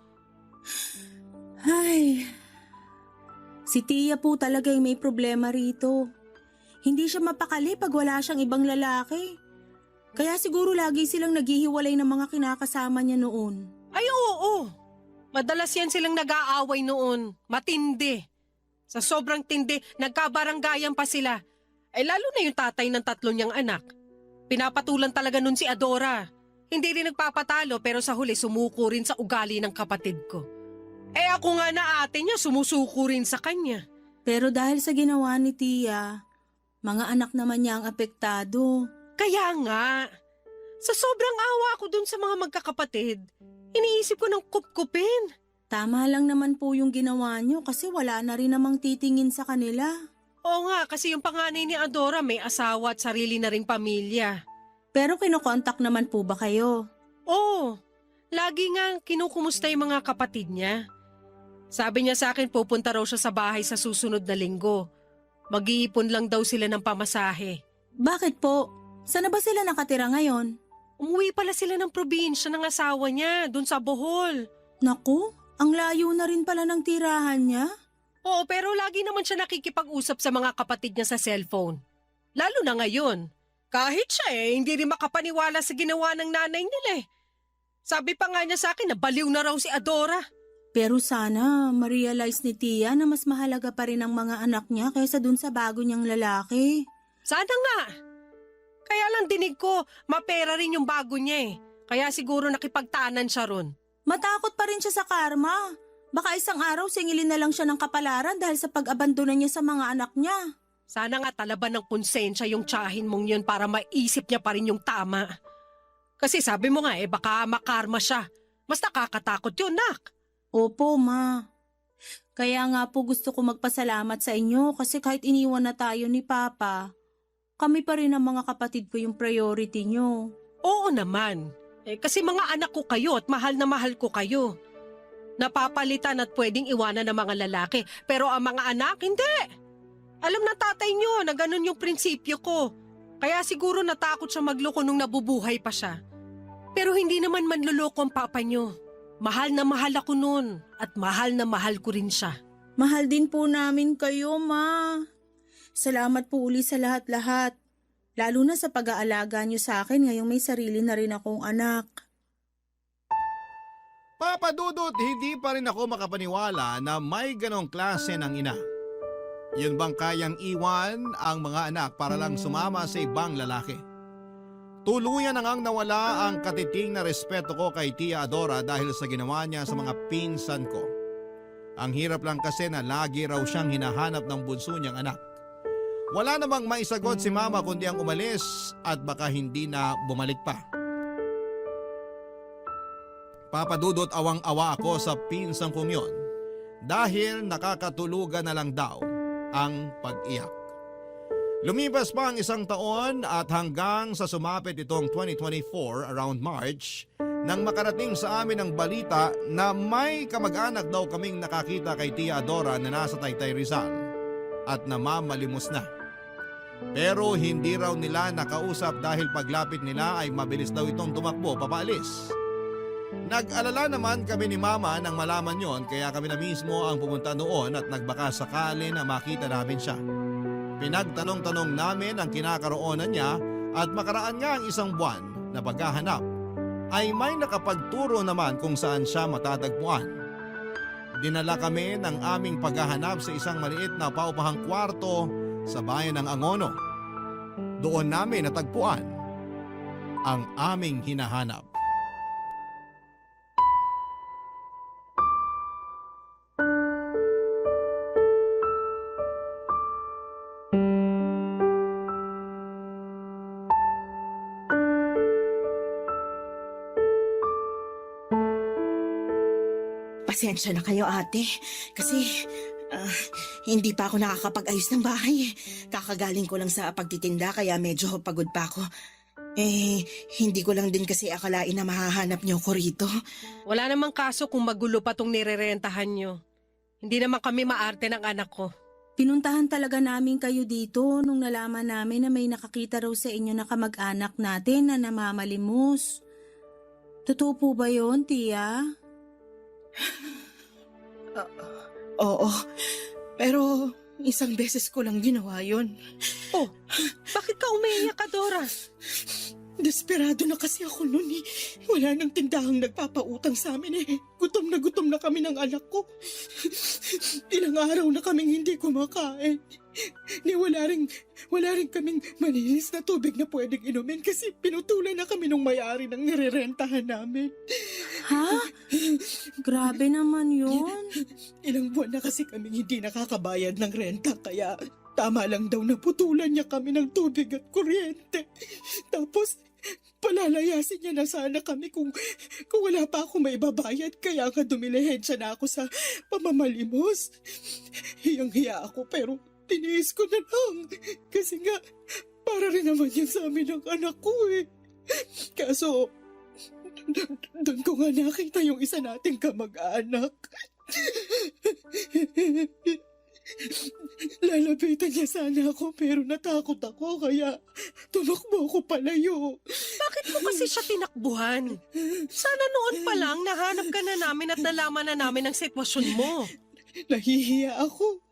Ay, si Tia po talaga yung may problema rito. Hindi siya mapakali pag wala siyang ibang lalaki. Kaya siguro lagi silang naghihiwalay ng mga kinakasama niya noon. Ay oo. Madalas yan silang nag-aaway noon. Matindi. Sa sobrang tindi, nagkabaranggayan pa sila. Lalo na yung tatay ng 3 niyang anak. Pinapatulan talaga nun si Adora. Hindi rin nagpapatalo pero sa huli sumuko rin sa ugali ng kapatid ko. Ako nga na ate niya sumusuko rin sa kanya. Pero dahil sa ginawa ni Tia, mga anak naman niya ang apektado. Kaya nga, sa sobrang awa ko dun sa mga magkakapatid, iniisip ko ng kupkupin. Tama lang naman po yung ginawa nyo kasi wala na rin namang titingin sa kanila. Oo nga, kasi yung panganay ni Adora may asawa at sarili na ring pamilya. Pero kinokontak naman po ba kayo? Oo, lagi nga kinukumusta yung mga kapatid niya. Sabi niya sa akin pupunta raw siya sa bahay sa susunod na linggo. Mag-iipon lang daw sila ng pamasahe. Bakit po? Saan na ba sila nakatira ngayon? Umuwi pala sila ng probinsya ng asawa niya, dun sa Bohol. Naku, ang layo na rin pala ng tirahan niya. Oo, pero lagi naman siya nakikipag-usap sa mga kapatid niya sa cellphone. Lalo na ngayon. Kahit siya hindi rin makapaniwala sa ginawa ng nanay nila eh. Sabi pa nga niya sa akin na baliw na raw si Adora. Pero sana ma-realize ni Tia na mas mahalaga pa rin ang mga anak niya kaysa dun sa bago niyang lalaki. Sana nga. Kaya lang dinig ko, mapera rin yung bago niya eh. Kaya siguro nakipagtanan siya ron. Matakot pa rin siya sa karma. Baka isang araw singilin na lang siya ng kapalaran dahil sa pag-abandona niya sa mga anak niya. Sana nga talaban ng konsensya yung tsahin mong yun para maisip niya pa rin yung tama. Kasi sabi mo nga baka makarma siya. Mas nakakatakot yun, nak. Opo, ma. Kaya nga po gusto ko magpasalamat sa inyo kasi kahit iniwan na tayo ni Papa, kami pa rin ang mga kapatid ko yung priority nyo. Oo naman. Kasi mga anak ko kayo at mahal na mahal ko kayo. Napapalitan at pwedeng iwanan ng mga lalaki. Pero ang mga anak, hindi. Alam na tatay niyo na ganun yung prinsipyo ko. Kaya siguro natakot siya magloko nung nabubuhay pa siya. Pero hindi naman manluloko ang papa niyo. Mahal na mahal ako nun at mahal na mahal ko rin siya. Mahal din po namin kayo, ma. Salamat po uli sa lahat-lahat. Lalo na sa pag-aalaga niyo sa akin ngayong may sarili na rin akong anak. Papa Dudut, hindi pa rin ako makapaniwala na may ganong klase ng ina. Yun bang kayang iwan ang mga anak para lang sumama sa ibang lalaki? Tuluyan na ngang nawala ang katiting na respeto ko kay Tia Adora dahil sa ginawa niya sa mga pinsan ko. Ang hirap lang kasi na lagi raw siyang hinahanap ng bunso niyang anak. Wala namang maisagot si mama kundi ang umalis at baka hindi na bumalik pa. Papadudot awang-awa ako sa pinsang kong yon dahil nakakatulugan na lang daw ang pag-iyak. Lumipas pa ang isang taon at hanggang sa sumapit itong 2024 around March nang makarating sa amin ang balita na may kamag-anak daw kaming nakakita kay Tia Adora na nasa Taytay Rizal at namamalimos na. Pero hindi raw nila nakausap dahil paglapit nila ay mabilis daw itong tumakbo papaalis. Nag-alala naman kami ni Mama nang malaman yon kaya kami na mismo ang pumunta noon at nagbaka sakali na makita namin siya. Pinagtanong-tanong namin ang kinakaroonan niya at makaraan nga ang isang buwan na paghahanap ay may nakapagturo naman kung saan siya matatagpuan. Dinala kami ng aming paghahanap sa isang maliit na paupahang kwarto sa bayan ng Angono. Doon namin natagpuan ang aming hinahanap. Pasensya na kayo, ate. Kasi hindi pa ako nakakapag-ayos ng bahay. Kakagaling ko lang sa pagtitinda kaya medyo pagod pa ako. Hindi ko lang din kasi akalain na mahahanap niyo ko rito. Wala namang kaso kung magulo pa tong nirerentahan niyo. Hindi naman kami maarte ng anak ko. Pinuntahan talaga namin kayo dito nung nalaman namin na may nakakita raw sa inyo na kamag-anak natin na namamalimos. Totoo po ba yun, Tia? Oo, pero isang beses ko lang ginawa yun. Oh, bakit ka umiiyak, Adora? Desperado na kasi ako noon eh. Wala nang tindahang nagpapautang sa amin eh. Gutom na kami ng anak ko. Ilang araw na kaming hindi kumakain. Wala rin kaming malinis na tubig na pwedeng inumin kasi pinutulan na kami nung may-ari ng nirerentahan namin. Ha? Grabe naman yun. Ilang buwan na kasi kaming hindi nakakabayad ng renta kaya Tama lang daw na putulan niya kami ng tubig at kuryente. Tapos, palalayasin niya na sana kami kung wala pa ako maibabayad. Kaya nga dumilihensya na ako sa pamamalimos. Hiyang-hiya ako pero tiniis ko na lang. Kasi nga, para rin naman yan sa amin ng anak ko eh. Kaso, doon ko nga nakita yung isa nating kamag-anak. Lalapitan niya sana ako pero natakot ako kaya tumakbo ako palayo. Bakit mo kasi siya tinakbuhan? Sana noon pa lang nahanap ka na namin at nalaman na namin ang sitwasyon mo. Nahihiya ako.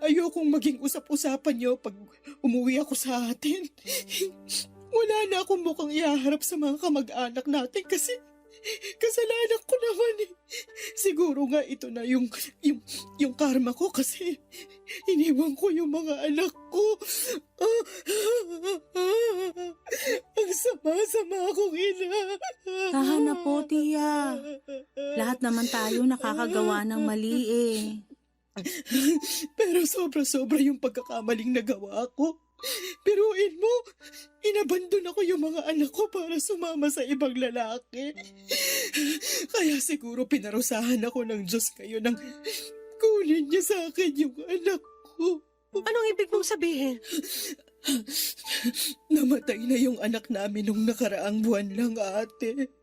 Ayokong maging usap-usapan niyo pag umuwi ako sa atin. Wala na akong mukhang ihaharap sa mga kamag-anak natin kasi kasalanan ko naman eh. Siguro nga ito na yung karma ko kasi iniwan ko yung mga anak ko. Ang sama-sama akong ina. Tahan na po, Tia. Lahat naman tayo nakakagawa ng mali eh. Pero sobra-sobra yung pagkakamaling nagawa ko. Piruin mo, inabandon ako yung mga anak ko para sumama sa ibang lalaki. Kaya siguro pinarusahan ako ng Diyos kayo nang kunin niya sa akin yung anak ko. Anong ibig mong sabihin? Namatay na yung anak namin nung nakaraang buwan lang, ate.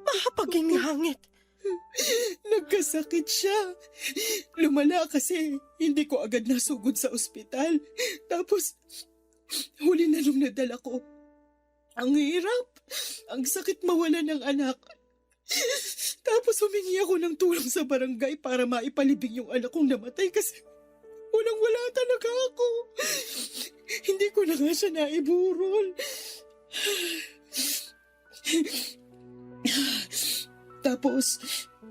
Mahapaginghangit. Nagkasakit siya. Lumala kasi hindi ko agad nasugod sa ospital. Tapos, huli na nung nadala ko. Ang hirap. Ang sakit mawala ng anak. Tapos humingi ako ng tulong sa barangay para maipalibing yung anak kong namatay kasi walang-wala talaga ako. Hindi ko na nga siya naiburol. Tapos,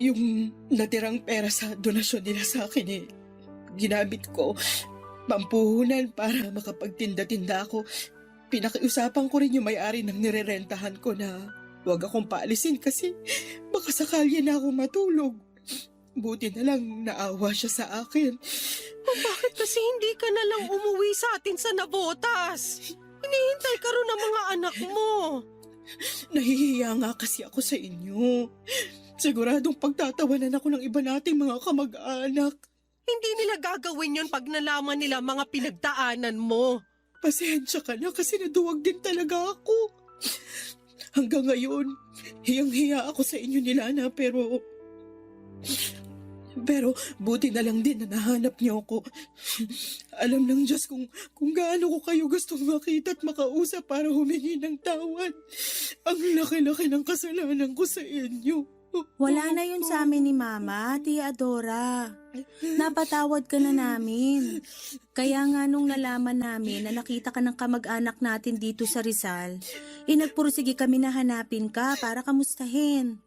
yung natirang pera sa donasyon nila sa akin ginamit ko pampuhunan para makapagtinda-tinda ako. Pinakiusapan ko rin yung may-ari ng nirerentahan ko na huwag akong paalisin kasi baka sakali na ako matulog. Buti na lang naawa siya sa akin. Bakit kasi hindi ka na lang umuwi sa atin sa Navotas? Hinihintay ka rin ng mga anak mo. Nahihiya nga kasi ako sa inyo. Siguradong pagtatawanan ako ng iba nating mga kamag-anak. Hindi nila gagawin yon pag nalaman nila mga pinagdaanan mo. Pasensya ka na kasi naduwag din talaga ako. Hanggang ngayon, hiyang-hiya ako sa inyo ni Lana pero buti na lang din na nahanap niyo ako. Alam ng Diyos kung gaano ko kayo gustong makita at makausap para humingi ng tawad. Ang laki-laki ng kasalanan ko sa inyo. Wala na yun sa amin ni Mama, Tia Adora. Napatawad ka na namin. Kaya nga nung nalaman namin na nakita ka ng kamag-anak natin dito sa Rizal, nagpursige kami na hanapin ka para kamustahin.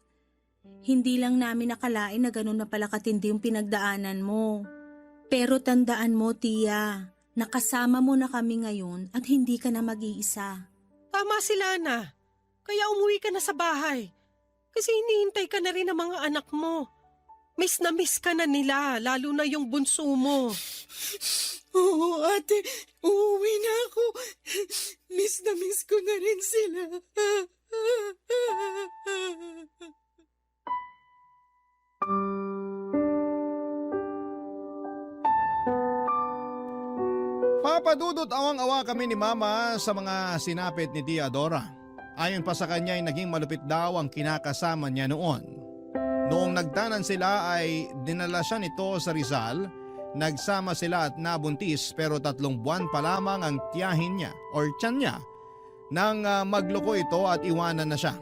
Hindi lang namin nakalain na ganun na pala katindi yung pinagdaanan mo. Pero tandaan mo, Tia, nakasama mo na kami ngayon at hindi ka na mag-iisa. Tama si Lana. Kaya umuwi ka na sa bahay. Kasi hinihintay ka na rin ng mga anak mo. Miss na miss ka na nila, lalo na yung bunso mo. Oo, ate. Uuwi na ako. Miss na miss ko na rin sila. Papadudot awang-awa kami ni Mama sa mga sinapit ni Tia Dora. Ayon pa sa kanya ay naging malupit daw ang kinakasama niya noon. Noong nagtanan sila ay dinala siya nito sa Rizal, nagsama sila at nabuntis pero 3 buwan pa lamang ang tiyahin niya or tiyan niya nang magloko ito at iwanan na siya.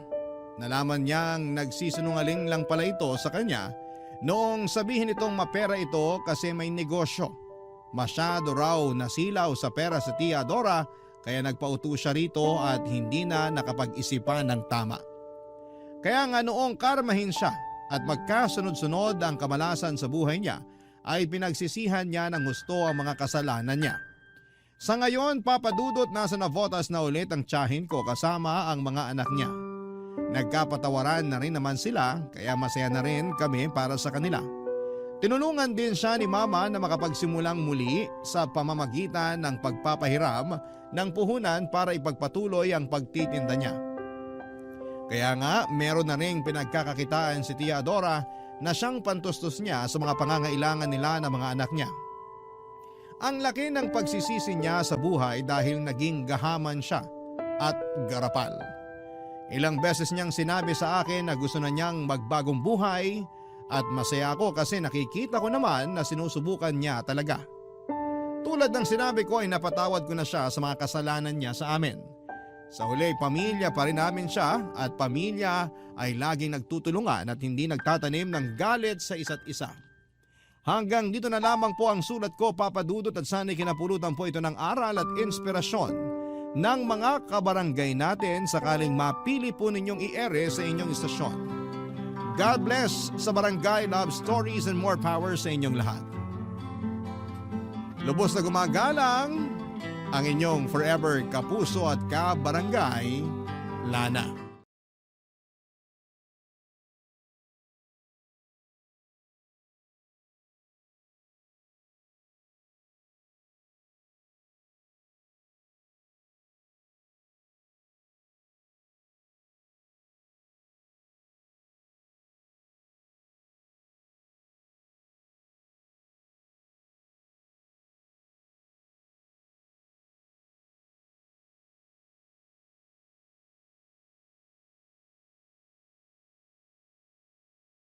Nalaman niyang nagsisinungaling lang pala ito sa kanya noong sabihin itong mapera ito kasi may negosyo. Masyado raw nasilaw sa pera sa Tia Dora kaya nagpauto siya rito at hindi na nakapag-isipan ng tama. Kaya nga noong karmahin siya at magkasunod-sunod ang kamalasan sa buhay niya ay pinagsisihan niya ng husto ang mga kasalanan niya. Sa ngayon, papadudot nasa Navotas na ulit ang tiyahin ko kasama ang mga anak niya. Nagkapatawaran na rin naman sila kaya masaya na rin kami para sa kanila. Tinulungan din siya ni Mama na makapagsimulang muli sa pamamagitan ng pagpapahiram ng puhunan para ipagpatuloy ang pagtitinda niya. Kaya nga meron na ring pinagkakakitaan si Tia Adora na siyang pantustos niya sa mga pangangailangan nila ng mga anak niya. Ang laki ng pagsisisi niya sa buhay dahil naging gahaman siya at garapal. Ilang beses niyang sinabi sa akin na gusto na niyang magbagong buhay at masaya ako kasi nakikita ko naman na sinusubukan niya talaga. Tulad ng sinabi ko ay napatawad ko na siya sa mga kasalanan niya sa amin. Sa huli, pamilya pa rin namin siya at pamilya ay laging nagtutulungan at hindi nagtatanim ng galit sa isa't isa. Hanggang dito na lamang po ang sulat ko, Papa Dudut, at sana'y kinapulutan po ito ng aral at inspirasyon ng mga kabarangay natin sakaling mapili po ninyong i-ere sa inyong istasyon. God bless sa Barangay Love Stories and more power sa inyong lahat. Lubos na gumagalang ang inyong forever kapuso at kabarangay, Lana.